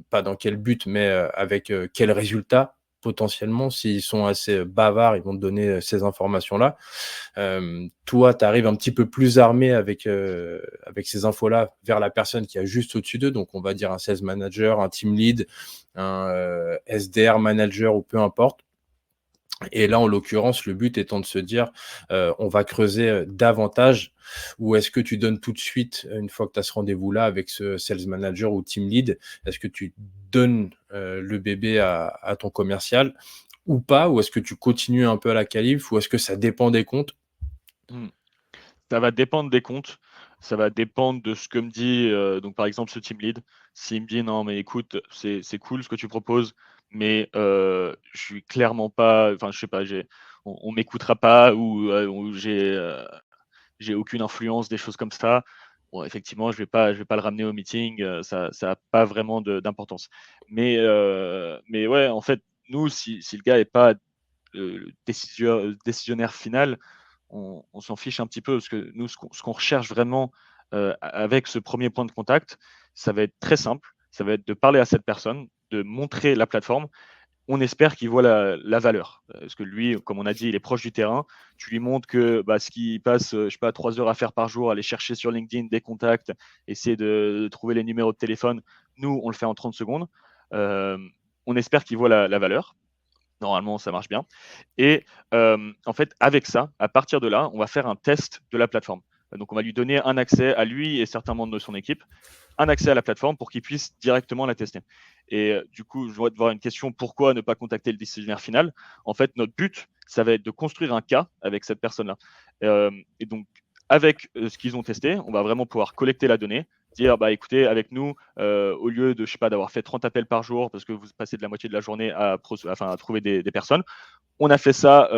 pas dans quel but, mais avec quel résultat potentiellement. S'ils sont assez bavards, ils vont te donner ces informations-là. Toi, tu arrives un petit peu plus armé avec ces infos-là vers la personne qui a juste au-dessus d'eux. Donc, on va dire un sales manager, un team lead, un SDR manager ou peu importe. Et là, en l'occurrence, le but étant de se dire, on va creuser davantage, ou est-ce que tu donnes tout de suite, une fois que tu as ce rendez-vous-là avec ce sales manager ou team lead, est-ce que tu donnes le bébé à ton commercial ou pas? Ou est-ce que tu continues un peu à la calife? Ou est-ce que ça dépend des comptes?
Mmh. Ça va dépendre des comptes, ça va dépendre de ce que me dit, donc par exemple ce team lead. S'il me dit: «Non mais écoute, c'est cool ce que tu proposes, mais je suis clairement pas enfin je sais pas, on m'écoutera pas ou j'ai aucune influence», des choses comme ça. Bon effectivement je vais pas le ramener au meeting, ça a pas vraiment d'importance. Mais ouais, en fait, nous si le gars est pas, décisionnaire final, on s'en fiche un petit peu parce que nous, ce qu'on recherche vraiment avec ce premier point de contact, ça va être très simple. Ça va être de parler à cette personne, de montrer la plateforme. On espère qu'il voit la valeur. Parce que lui, comme on a dit, il est proche du terrain. Tu lui montres que bah, ce qu'il passe, je sais pas, 3 heures à faire par jour, aller chercher sur LinkedIn des contacts, essayer de trouver les numéros de téléphone. Nous, on le fait en 30 secondes. Euh, on espère qu'il voit la valeur. Normalement, ça marche bien. Et en fait, avec ça, à partir de là, on va faire un test de la plateforme. Donc, on va lui donner un accès à lui et certains membres de son équipe, un accès à la plateforme pour qu'ils puissent directement la tester. Et du coup, je voudrais te voir une question, pourquoi ne pas contacter le décisionnaire final? En fait, notre but, ça va être de construire un cas avec cette personne-là. Et donc, avec ce qu'ils ont testé, on va vraiment pouvoir collecter la donnée, dire, bah écoutez, avec nous, au lieu de, je sais pas, d'avoir fait 30 appels par jour parce que vous passez de la moitié de la journée à trouver des personnes, on a fait ça,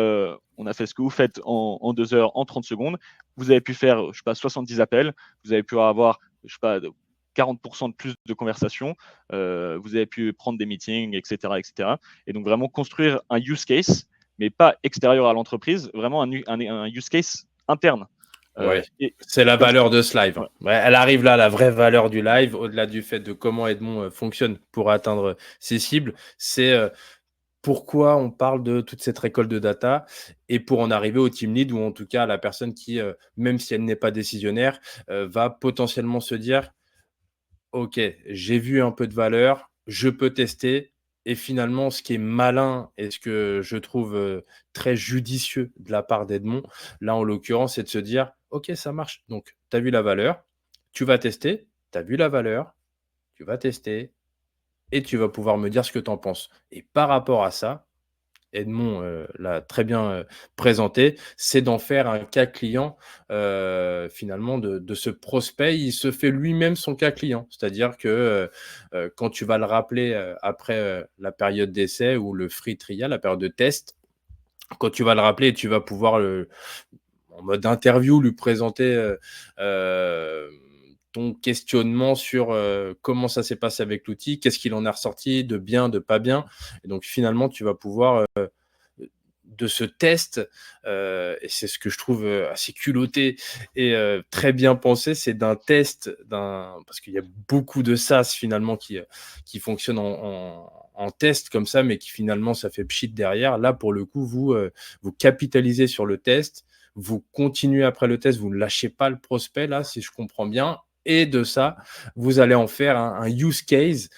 on a fait ce que vous faites en 2 heures, en 30 secondes. Vous avez pu faire, je sais pas, 70 appels. Vous avez pu avoir, je sais pas, 40% de plus de conversations. Vous avez pu prendre des meetings, etc., etc. Et donc vraiment construire un use case, mais pas extérieur à l'entreprise, vraiment un use case interne.
Ouais,
Et
c'est la
comme ça,
valeur de ce live.
ouais.
Ouais, elle arrive là, la vraie valeur du live, au-delà du fait de comment Edmond fonctionne pour atteindre ses cibles, c'est pourquoi on parle de toute cette récolte de data et pour en arriver au team lead ou en tout cas à la personne qui, même si elle n'est pas décisionnaire, va potentiellement se dire: OK, j'ai vu un peu de valeur, je peux tester et finalement ce qui est malin et ce que je trouve, très judicieux de la part d'Edmond, là en l'occurrence, c'est de se dire: «OK, ça marche». Donc tu as vu la valeur, tu vas tester, tu as vu la valeur, tu vas tester et tu vas pouvoir me dire ce que tu en penses et par rapport à ça, Edmond, l'a très bien, présenté, c'est d'en faire un cas client, finalement de ce prospect. Il se fait lui-même son cas client. C'est-à-dire que, quand tu vas le rappeler, après, la période d'essai ou le free trial, la période de test, quand tu vas le rappeler, tu vas pouvoir en mode interview, lui présenter, ton questionnement sur, comment ça s'est passé avec l'outil, qu'est-ce qu'il en est ressorti de bien, de pas bien et donc finalement, tu vas pouvoir, de ce test, et c'est ce que je trouve, assez culotté et très bien pensé, c'est d'un test, parce qu'il y a beaucoup de SaaS finalement qui fonctionnent en test comme ça, mais qui finalement ça fait pchit derrière. Là, pour le coup, vous, vous capitalisez sur le test, vous continuez après le test, vous ne lâchez pas le prospect là, si je comprends bien et de ça, vous allez en faire un use case,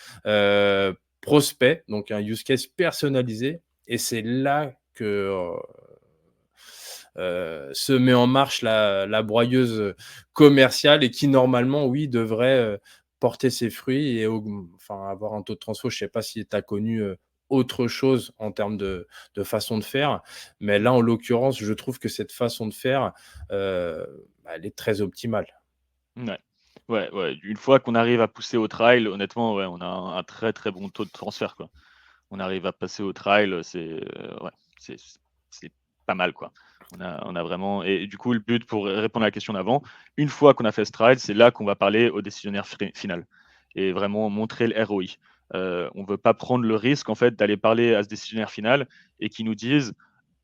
prospect, donc un use case personnalisé et c'est là que se met en marche la broyeuse commerciale et qui normalement, oui, devrait porter ses fruits et enfin, avoir un taux de transfo. Je ne sais pas si tu as connu autre chose en termes de façon de faire, mais là, en l'occurrence, je trouve que cette façon de faire, elle est très optimale.
Ouais. Ouais, ouais. Une fois qu'on arrive à pousser au trial, honnêtement, ouais, on a un très, très bon taux de transfert, quoi. On arrive à passer au trial, ouais, c'est c'est pas mal, quoi. On a vraiment. Et du coup, le but, pour répondre à la question d'avant, une fois qu'on a fait ce trial, c'est là qu'on va parler au décisionnaire final et vraiment montrer le ROI. On ne veut pas prendre le risque en fait d'aller parler à ce décisionnaire final et qui nous dise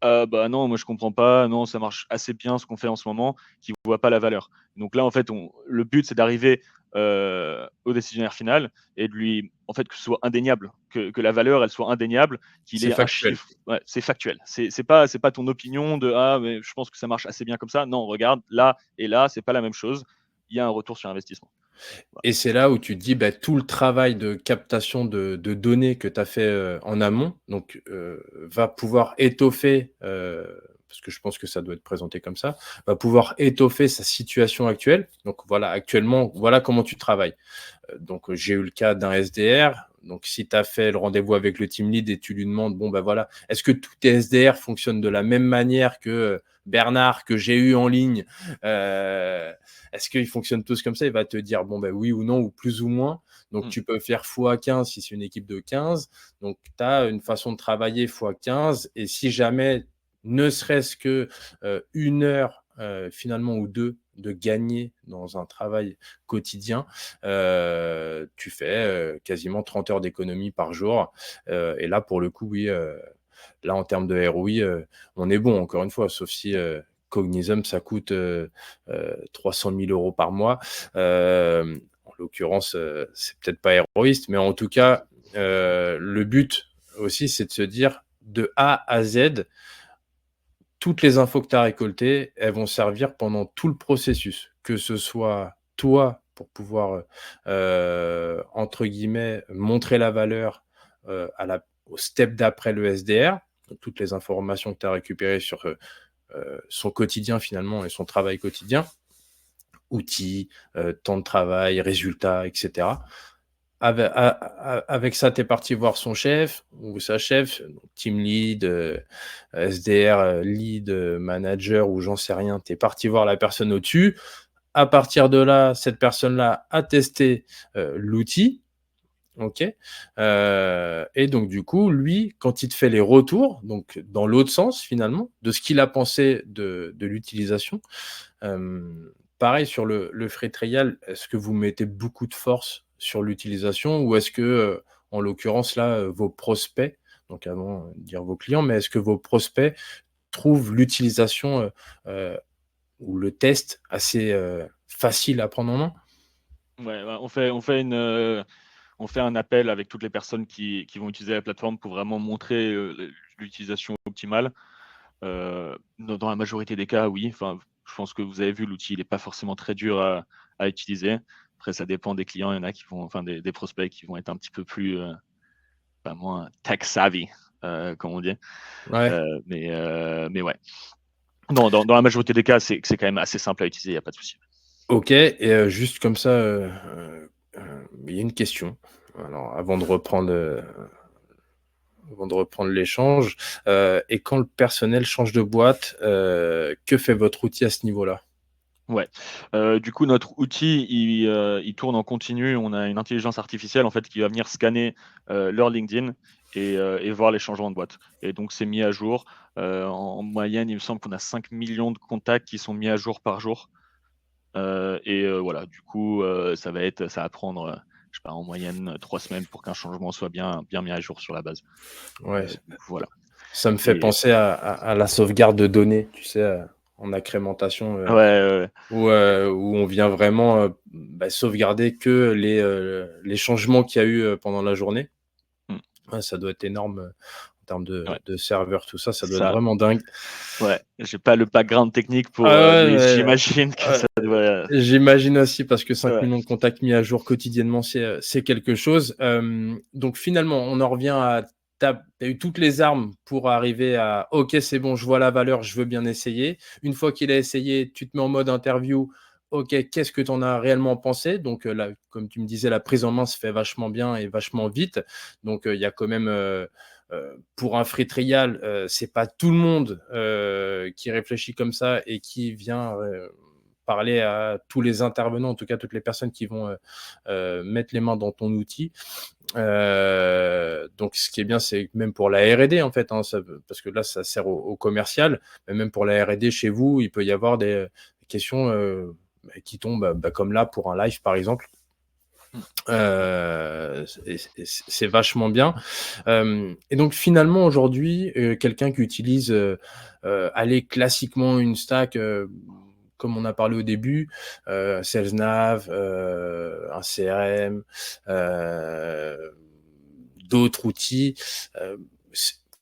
bah non, moi je comprends pas, non, ça marche assez bien ce qu'on fait en ce moment, qui ne voit pas la valeur. Donc là, en fait, le but, c'est d'arriver au décisionnaire final et de lui, en fait, que ce soit indéniable, que la valeur, elle soit indéniable, qu'il
C'est
ait un
factuel.
chiffre. Ouais, c'est factuel. C'est pas ton opinion de ah, mais je pense que ça marche assez bien comme ça. Non, regarde, là et là, c'est pas la même chose. Il y a un retour sur investissement. Voilà.
Et c'est là où tu te dis, bah, tout le travail de captation de données que tu as fait, en amont, donc va pouvoir étoffer, parce que je pense que ça doit être présenté comme ça, va pouvoir étoffer sa situation actuelle. Donc voilà, actuellement, voilà comment tu travailles. Donc j'ai eu le cas d'un SDR. Donc si tu as fait le rendez-vous avec le team lead et tu lui demandes, bon ben voilà, est-ce que tous tes SDR fonctionnent de la même manière que Bernard que j'ai eu en ligne, est-ce qu'ils fonctionnent tous comme ça? Il va te dire, bon ben oui ou non, ou plus ou moins. Donc
Mm.
tu peux faire x15 si c'est une équipe de 15. Donc tu as une façon de travailler x15. Et si jamais, ne serait-ce que une heure finalement ou deux de gagner dans un travail quotidien, tu fais quasiment 30 heures d'économie par jour. Et là, pour le coup, oui, là, en termes de ROI, on est bon, encore une fois, sauf si Cognizum, ça coûte 300 000 euros par mois. En l'occurrence, c'est peut-être pas héroïste, mais en tout cas, le but aussi, c'est de se dire de A à Z, toutes les infos que tu as récoltées, elles vont servir pendant tout le processus, que ce soit toi pour pouvoir, entre guillemets, «montrer la valeur», au step d'après le SDR, donc toutes les informations que tu as récupérées sur, son quotidien finalement et son travail quotidien, outils, temps de travail, résultats et cetera. Avec ça, tu es parti voir son chef ou sa chef, team lead, SDR, lead, manager ou j'en sais rien. Tu es parti voir la personne au-dessus. À partir de là, cette personne-là a testé l'outil. OK. Et donc du coup, lui, quand il te fait les retours, donc dans l'autre sens finalement, de ce qu'il a pensé de l'utilisation, pareil sur le free trial, est-ce que vous mettez beaucoup de force sur l'utilisation ou est-ce que, en l'occurrence là, vos prospects, donc avant de dire vos clients, mais est-ce que vos prospects trouvent l'utilisation, ou le test assez, facile à prendre en main?
Ouais, ouais, on fait un appel avec toutes les personnes qui vont utiliser la plateforme pour vraiment montrer l'utilisation optimale. Dans la majorité des cas, oui. Enfin, je pense que vous avez vu, l'outil, il n'est pas forcément très dur à utiliser. Après, ça dépend des clients. Il y en a qui vont, enfin, des prospects qui vont être un petit peu plus, pas moins tech savvy, comme on dit.
Ouais.
Mais ouais. Non, dans la majorité des cas, c'est quand même assez simple à utiliser, il n'y a pas de souci.
OK. Et juste comme ça, il y a une question. Alors avant de reprendre l'échange, et quand le personnel change de boîte, que fait votre outil à ce niveau-là?
Ouais. Du coup, notre outil, il tourne en continu. On a une intelligence artificielle, en fait, qui va venir scanner, leur LinkedIn et voir les changements de boîte. Et donc c'est mis à jour. En moyenne, il me semble qu'on a 5 millions de contacts qui sont mis à jour par jour. Voilà, du coup, ça va prendre, je sais pas, en moyenne, 3 semaines pour qu'un changement soit bien mis à jour sur la base.
Ouais,
Voilà.
ça me fait
Et
penser à la sauvegarde de données, tu sais, en incrémentation,
ouais, ouais, ouais.
où on vient vraiment, bah, sauvegarder que les changements qu'il y a eu, pendant la journée.
Mmh,
Ouais, ça doit être énorme, en termes
ouais.
de serveurs, tout ça, ça doit être
Ça
vraiment dingue.
Ouais, j'ai pas le background technique
Ah
pour,
ouais,
mais
ouais,
j'imagine que
ouais,
ça doit,
j'imagine aussi parce que 5
ouais.
millions de contacts mis à jour quotidiennement, c'est quelque chose. Donc finalement, on en revient à tu as eu toutes les armes pour arriver à: «OK, c'est bon, je vois la valeur, je veux bien essayer». Une fois qu'il a essayé, tu te mets en mode interview. OK, qu'est-ce que tu en as réellement pensé? Donc là, comme tu me disais, la prise en main se fait vachement bien et vachement vite. Donc il y a quand même, pour un free trial, c'est pas tout le monde, qui réfléchit comme ça et qui vient, parler à tous les intervenants, en tout cas toutes les personnes qui vont mettre les mains dans ton outil. Donc, ce qui est bien, c'est même pour la R&D, en fait, hein, parce que là, ça sert au commercial, mais même pour la R&D chez vous, il peut y avoir des questions qui tombent, comme là, pour un live, par exemple. C'est vachement bien. Et donc, finalement, aujourd'hui, quelqu'un qui utilise allez, classiquement une stack, comme on a parlé au début, SalesNav, un CRM, d'autres outils.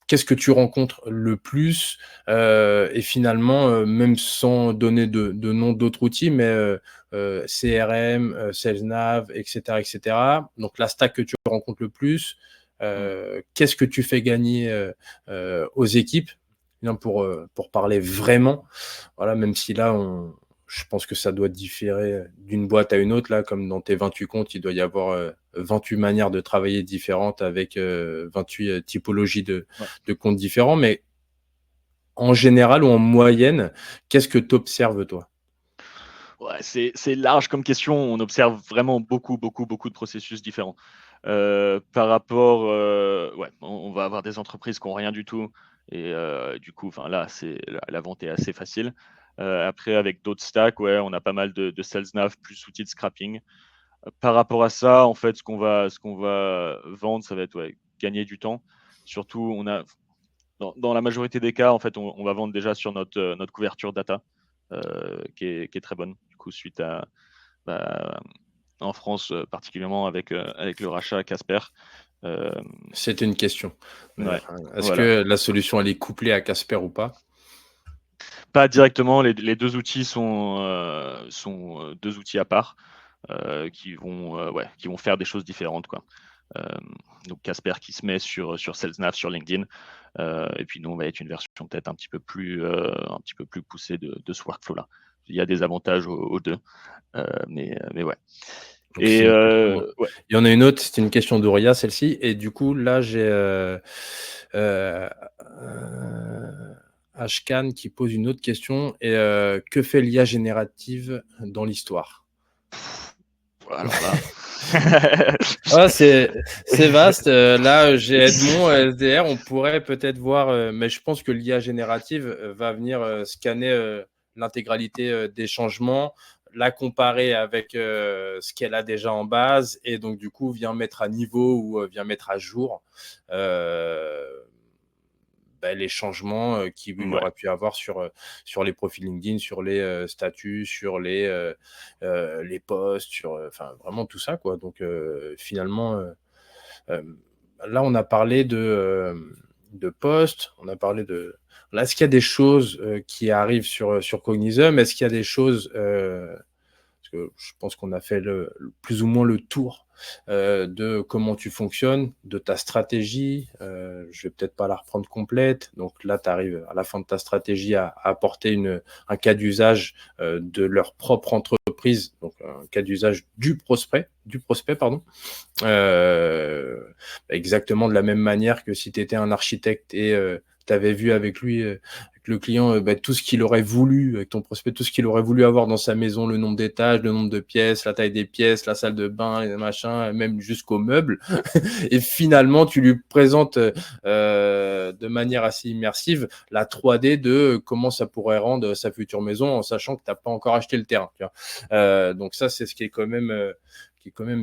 Qu'est-ce que tu rencontres le plus et finalement, même sans donner de nom d'autres outils, mais CRM, SalesNav, et cetera. Donc la stack que tu rencontres le plus, qu'est-ce que tu fais gagner aux équipes pour parler vraiment, voilà, même si là, je pense que ça doit différer d'une boîte à une autre. Là, comme dans tes 28 comptes, il doit y avoir 28 manières de travailler différentes avec 28 typologies de comptes différents. Mais en général ou en moyenne, qu'est-ce que tu observes, toi?
Ouais, c'est large comme question. On observe vraiment beaucoup de processus différents. Par rapport, ouais, on va avoir des entreprises qui ont rien du tout et du coup, enfin là, c'est la vente est assez facile. Après avec d'autres stacks, ouais, on a pas mal de SalesNav plus outils de scrapping. Par rapport à ça, en fait, ce qu'on va vendre, ça va être, ouais, gagner du temps. Surtout, on a dans la majorité des cas, en fait, on va vendre déjà sur notre couverture data, qui est très bonne. Du coup, suite à, bah, en France, particulièrement avec le rachat Casper.
C'était une question.
Ouais,
Est-ce
voilà.
que la solution, elle est couplée à Casper ou pas?
Pas directement, les 2 outils sont 2 outils à part, ouais, qui vont faire des choses différentes, quoi. Donc Casper qui se met sur SalesNav, sur LinkedIn, et puis nous, on va être une version peut-être un petit peu plus poussée de ce workflow-là. Il y a des avantages aux 2, mais ouais.
Donc
Et
c'est une question.
ouais.
Il y en a une autre, c'était une question d'Auria, celle-ci. Et du coup, là, j'ai euh, Ashkan qui pose une autre question. Et que fait l'IA générative dans l'histoire?
Alors là.
Ah, c'est vaste. Là, j'ai Edmond, SDR. On pourrait peut-être voir, mais je pense que l'IA générative va venir scanner l'intégralité des changements, la comparer avec ce qu'elle a déjà en base, et donc du coup vient mettre à niveau ou vient mettre à jour euh, les changements qu'il
Ouais.
aurait pu avoir sur les profils LinkedIn, sur les statuts, sur les posts, enfin vraiment tout ça, quoi. Donc finalement, euh, là, on a parlé de posts, on a parlé de. Là, est-ce qu'il y a des choses qui arrivent sur Cognizum? Est-ce qu'il y a des choses parce que je pense qu'on a fait plus ou moins le tour de comment tu fonctionnes, de ta stratégie. Je vais peut-être pas la reprendre complète. Donc là, tu arrives à la fin de ta stratégie à apporter un cas d'usage de leur propre entreprise, donc un cas d'usage du prospect, pardon. Exactement de la même manière que si tu étais un architecte et tu avais vu avec lui, avec le client, tout ce qu'il aurait voulu, avec ton prospect, tout ce qu'il aurait voulu avoir dans sa maison, le nombre d'étages, le nombre de pièces, la taille des pièces, la salle de bain, les machins, même jusqu'aux meubles. Et finalement, tu lui présentes de manière assez immersive la 3D de comment ça pourrait rendre sa future maison en sachant que tu n'as pas encore acheté le terrain. Tu vois. Donc ça, c'est ce qui est quand même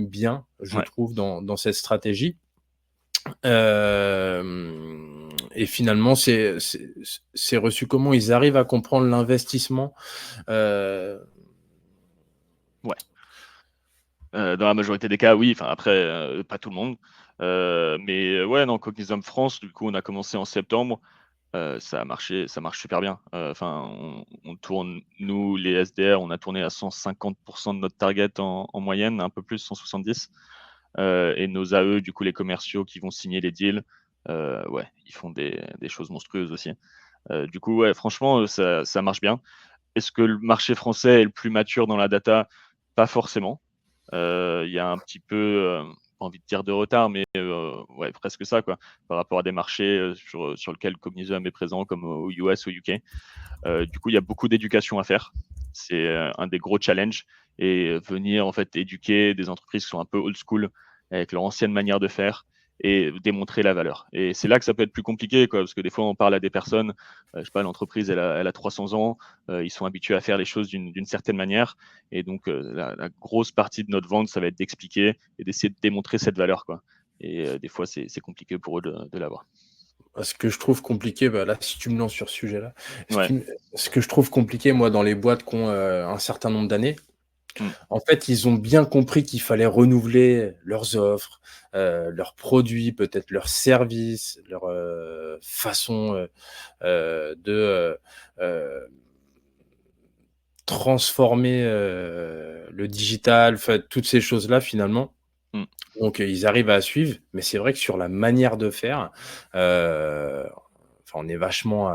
bien, je
Ouais.
trouve, dans cette stratégie. Et finalement, c'est reçu comment? Ils arrivent à comprendre l'investissement.
Ouais. Dans la majorité des cas, oui. Enfin, après, pas tout le monde. Mais ouais, non, Cognizant France, du coup, on a commencé en septembre. Ça a marché, ça marche super bien. Enfin, on tourne, nous, les SDR, on a tourné à 150% de notre target en moyenne, un peu plus, 170. Et nos AE, du coup, les commerciaux qui vont signer les deals, ouais, ils font des choses monstrueuses aussi. Du coup, ouais, franchement, ça marche bien. Est-ce que le marché français est le plus mature dans la data? Pas forcément. Il y a un petit peu, pas envie de dire de retard, mais ouais, presque ça, quoi, par rapport à des marchés sur lesquels Cognizant est présent, comme aux US, au UK. Du coup, il y a beaucoup d'éducation à faire. C'est un des gros challenges. Et venir en fait éduquer des entreprises qui sont un peu old school avec leur ancienne manière de faire et démontrer la valeur. Et c'est là que ça peut être plus compliqué, quoi, parce que des fois, on parle à des personnes, je sais pas, l'entreprise, elle a 300 ans, ils sont habitués à faire les choses d'une certaine manière. Et donc, la grosse partie de notre vente, ça va être d'expliquer et d'essayer de démontrer cette valeur, quoi. Et des fois, c'est compliqué pour eux de l'avoir.
Ce que je trouve compliqué, bah, là, si tu me lances sur ce sujet-là,
Ouais.
ce que je trouve compliqué, moi, dans les boîtes qui ont un certain nombre d'années,
Mmh.
en fait, ils ont bien compris qu'il fallait renouveler leurs offres, leurs produits, peut-être leurs services, leur façon de transformer le digital, enfin, toutes ces choses-là, finalement.
Mmh.
Donc, ils arrivent à suivre, mais c'est vrai que sur la manière de faire, enfin, on est vachement,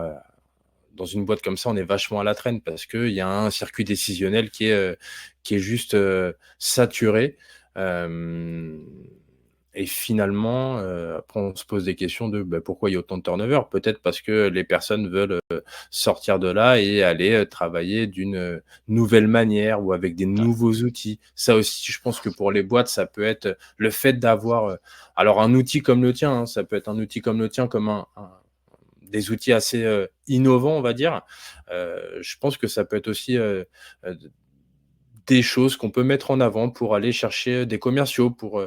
dans une boîte comme ça, on est vachement à la traîne parce qu'il y a un circuit décisionnel qui est juste, saturé. Hem Et finalement, après on se pose des questions de, bah, pourquoi il y a autant de turnover? Peut-être parce que les personnes veulent, sortir de là et aller, travailler d'une, nouvelle manière ou avec des
Ouais.
nouveaux outils. Ça aussi, je pense que pour les boîtes, ça peut être, le fait d'avoir, alors un outil comme le tien, hein, ça peut être un outil comme le tien, comme un des outils assez, innovants, on va dire. Je pense que ça peut être aussi, des choses qu'on peut mettre en avant pour aller chercher des commerciaux, pour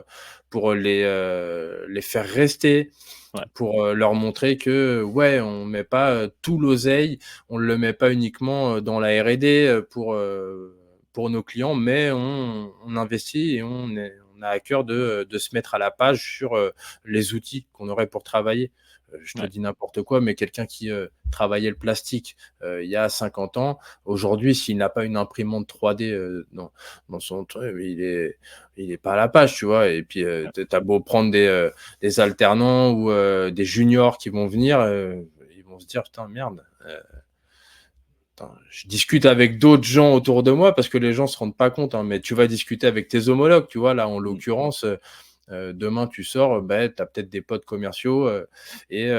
les faire rester,
Ouais.
pour, leur montrer que, ouais, on met pas, tout l'oseille, on le met pas uniquement, dans la R&D, pour nos clients, mais on investit et on a à cœur de se mettre à la page sur, les outils qu'on aurait pour travailler. Je te
Ouais.
dis n'importe quoi, mais quelqu'un qui, travaillait le plastique, il y a 50 ans, aujourd'hui, s'il n'a pas une imprimante 3D, dans son truc, il est pas à la page, tu vois? Et puis,
Ouais.
tu as beau prendre des alternants ou des juniors qui vont venir, ils vont se dire: «Putain, merde, putain, je discute avec d'autres gens autour de moi», parce que les gens se rendent pas compte, hein, mais tu vas discuter avec tes homologues, tu vois? Là, en
Mmh.
l'occurrence, demain tu sors, bah, tu as peut-être des potes commerciaux, et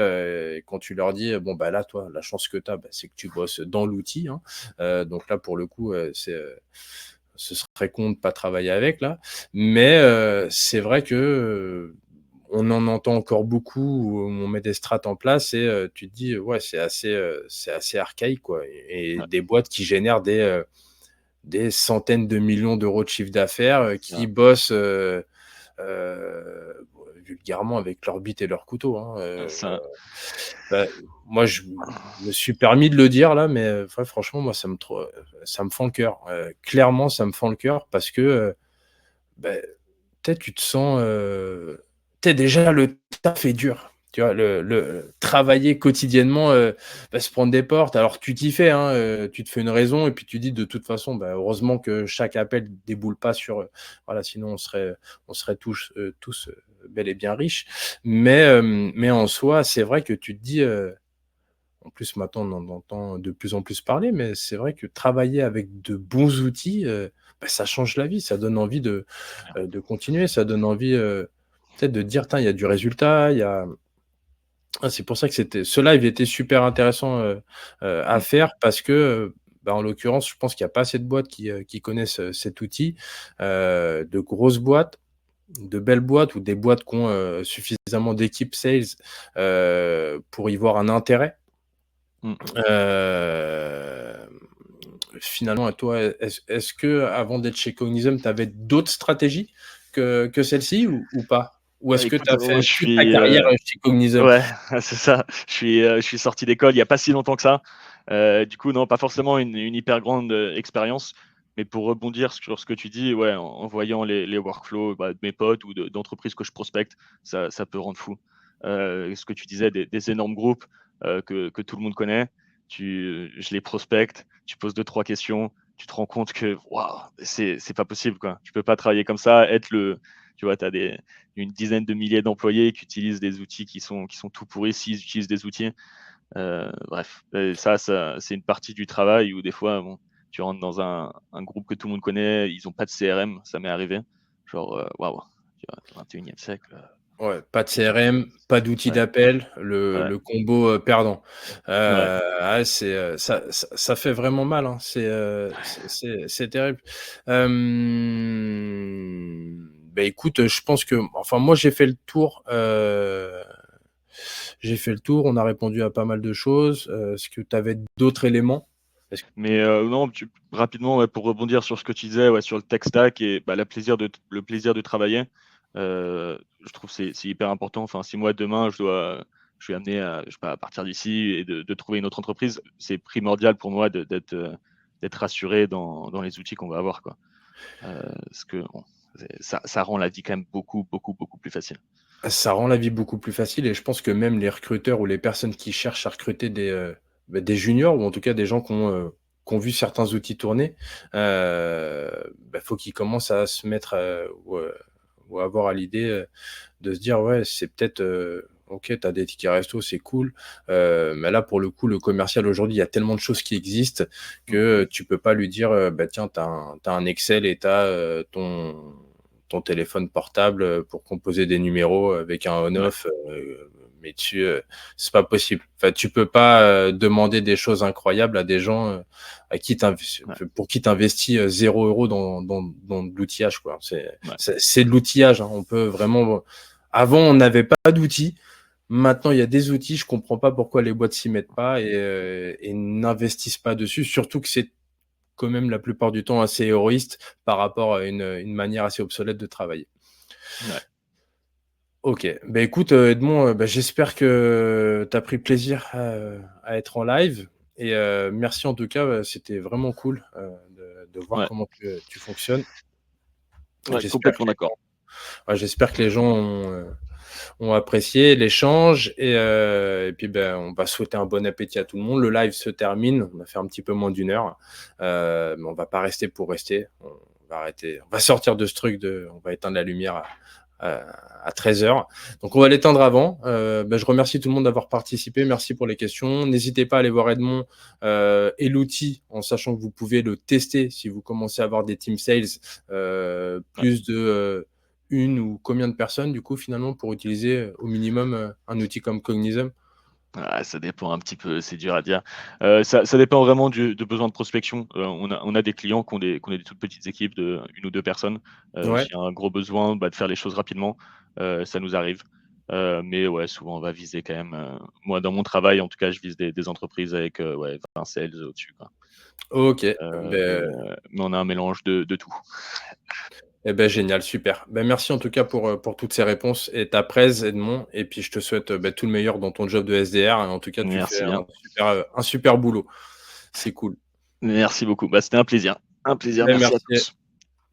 quand tu leur dis, bon, bah, là, toi, la chance que tu as, bah, c'est que tu bosses dans l'outil, hein, donc là, pour le coup, ce serait con de pas travailler avec là. Mais c'est vrai que, on en entend encore beaucoup où on met des strates en place et tu te dis: «Ouais, c'est assez archaïque, quoi», et
Ouais.
des boîtes qui génèrent des centaines de millions d'euros de chiffre d'affaires, qui
Ouais.
bossent, vulgairement avec leur bite et leur couteau, hein,
Ça
bah, moi, je me suis permis de le dire là, mais ouais, franchement, moi, ça me fend le cœur. Clairement, ça me fend le cœur parce que, beh, tu sais, tu te sens, tu sais, déjà le taf est dur, tu vois? Le travailler quotidiennement, bah, se prendre des portes. Alors tu t'y fais, hein, tu te fais une raison et puis tu dis: «De toute façon, bah, heureusement que chaque appel déboule pas sur, voilà, sinon on serait tous, bel et bien riches». Mais en soi, c'est vrai que tu te dis, en plus maintenant on en entend de plus en plus parler, mais c'est vrai que travailler avec de bons outils, bah, ça change la vie, ça donne envie de continuer, ça donne envie, peut-être de dire: «Tiens, il y a du résultat, il y a». C'est pour ça que ce live était super intéressant, à
Mmh.
faire parce que, bah, en l'occurrence, je pense qu'il y a pas assez de boîtes qui connaissent, cet outil, de grosses boîtes, de belles boîtes ou des boîtes qui ont, suffisamment d'équipes sales, pour y voir un intérêt.
Mmh.
Hem, Finalement, à toi, est-ce qu'avant d'être chez Cognizant, tu avais d'autres stratégies que celle-ci ou pas? Ou
Bah,
est-ce que tu
écoute,
as
moi
fait
je
toute ta
suis,
carrière, chez Cognizant?
ouais, c'est ça. Je suis sorti d'école il y a pas si longtemps que ça. Du coup, non, pas forcément une hyper grande, expérience. Mais pour rebondir sur ce que tu dis, ouais, en voyant les workflows, bah, de mes potes ou d'entreprises que je prospecte, ça peut rendre fou. Ce que tu disais des énormes groupes, que tout le monde connaît, je les prospecte, tu poses deux trois questions, tu te rends compte que, waouh, c'est pas possible, quoi. Tu peux pas travailler comme ça, être le tu vois, tu as une dizaine de milliers d'employés qui utilisent des outils qui sont tout pourris s'ils utilisent des outils. Bref, ça c'est une partie du travail où des fois, bon, tu rentres dans un groupe que tout le monde connaît, ils ont pas de CRM, ça m'est arrivé. Genre, waouh, tu vois? Tu es au 21e siècle,
Ouais, pas de
OK.
CRM, pas d'outil
Ouais,
d'appel, le
ouais,
le combo, perdant.
ouais,
Ah, ça fait vraiment mal, hein. C'est terrible. Hem, Bah, écoute, je pense que enfin moi j'ai fait le tour, on a répondu à pas mal de choses. Est-ce que tu avais d'autres éléments? Est-ce
Mais non, rapidement, ouais, pour rebondir sur ce que tu disais, ouais, sur le tech stack et bah, le plaisir de travailler, je trouve que c'est hyper important. Enfin, si moi demain je suis amené à, je sais pas, à partir d'ici et de trouver une autre entreprise, c'est primordial pour moi d'être rassuré dans les outils qu'on va avoir, quoi. Parce que bon, ça rend la vie quand même beaucoup, beaucoup, beaucoup plus facile.
Ça rend la vie beaucoup plus facile et je pense que même les recruteurs ou les personnes qui cherchent à recruter des juniors ou en tout cas des gens qui ont vu certains outils tourner, faut qu'ils commencent à se mettre, ou avoir à l'idée, de se dire: «Ouais, c'est peut-être, OK, tu as des tickets resto, c'est cool, mais là, pour le coup, le commercial aujourd'hui, il y a tellement de choses qui existent que,
Mmh.
tu peux pas lui dire, bah, tiens, tu as un Excel et tu as, ton téléphone portable, pour composer des numéros avec un
Ouais,
on-off, mais c'est pas possible. Enfin, tu peux pas, demander des choses incroyables à des gens, à qui
ouais,
pour qui tu investis, 0 € dans de l'outillage, quoi.
ouais,
C'est de l'outillage, hein. On peut vraiment avant, on n'avait pas d'outils. Maintenant, il y a des outils. Je comprends pas pourquoi les boîtes s'y mettent pas et n'investissent pas dessus. Surtout que c'est quand même la plupart du temps assez héroïste par rapport à une manière assez obsolète de travailler.
ouais,
OK. Bah, écoute, Edmond, j'espère que tu as pris plaisir à être en live et merci en tout cas, c'était vraiment cool, de voir
ouais,
comment tu fonctionnes.
ouais,
J'espère que
complètement
les
d'accord.
gens j'espère que les gens ont apprécié l'échange et puis, on va souhaiter un bon appétit à tout le monde. Le live se termine, on a fait un petit peu moins d'1 heure, mais on va pas rester pour rester. On va sortir de ce truc on va éteindre la lumière à 13 heures. Donc on va l'éteindre avant. Je remercie tout le monde d'avoir participé. Merci pour les questions. N'hésitez pas à aller voir Edmond et l'outil, en sachant que vous pouvez le tester si vous commencez à avoir des team sales,
Ouais.
plus de une ou combien de personnes du coup finalement pour utiliser au minimum un outil comme Cognizant?
Ah, ça dépend un petit peu, c'est dur à dire. Ça dépend vraiment de besoin de prospection. On a des clients qui ont des toutes petites équipes de 1 ou 2 personnes.
Ouais.
S'il y a un gros besoin, bah, de faire les choses rapidement, ça nous arrive. Mais ouais, souvent on va viser quand même, moi dans mon travail en tout cas, je vise des entreprises avec, ouais 20 sales au-dessus, quoi.
OK.
Mais on a un mélange de tout.
Génial, super. Merci en tout cas pour toutes ces réponses et ta presse, Edmond et puis je te souhaite, tout le meilleur dans ton job de SDR et en tout cas, tu fais
Merci bien.
un super boulot. C'est cool.
Merci beaucoup. Bah, c'était un plaisir. Un plaisir, merci à
Merci
tous.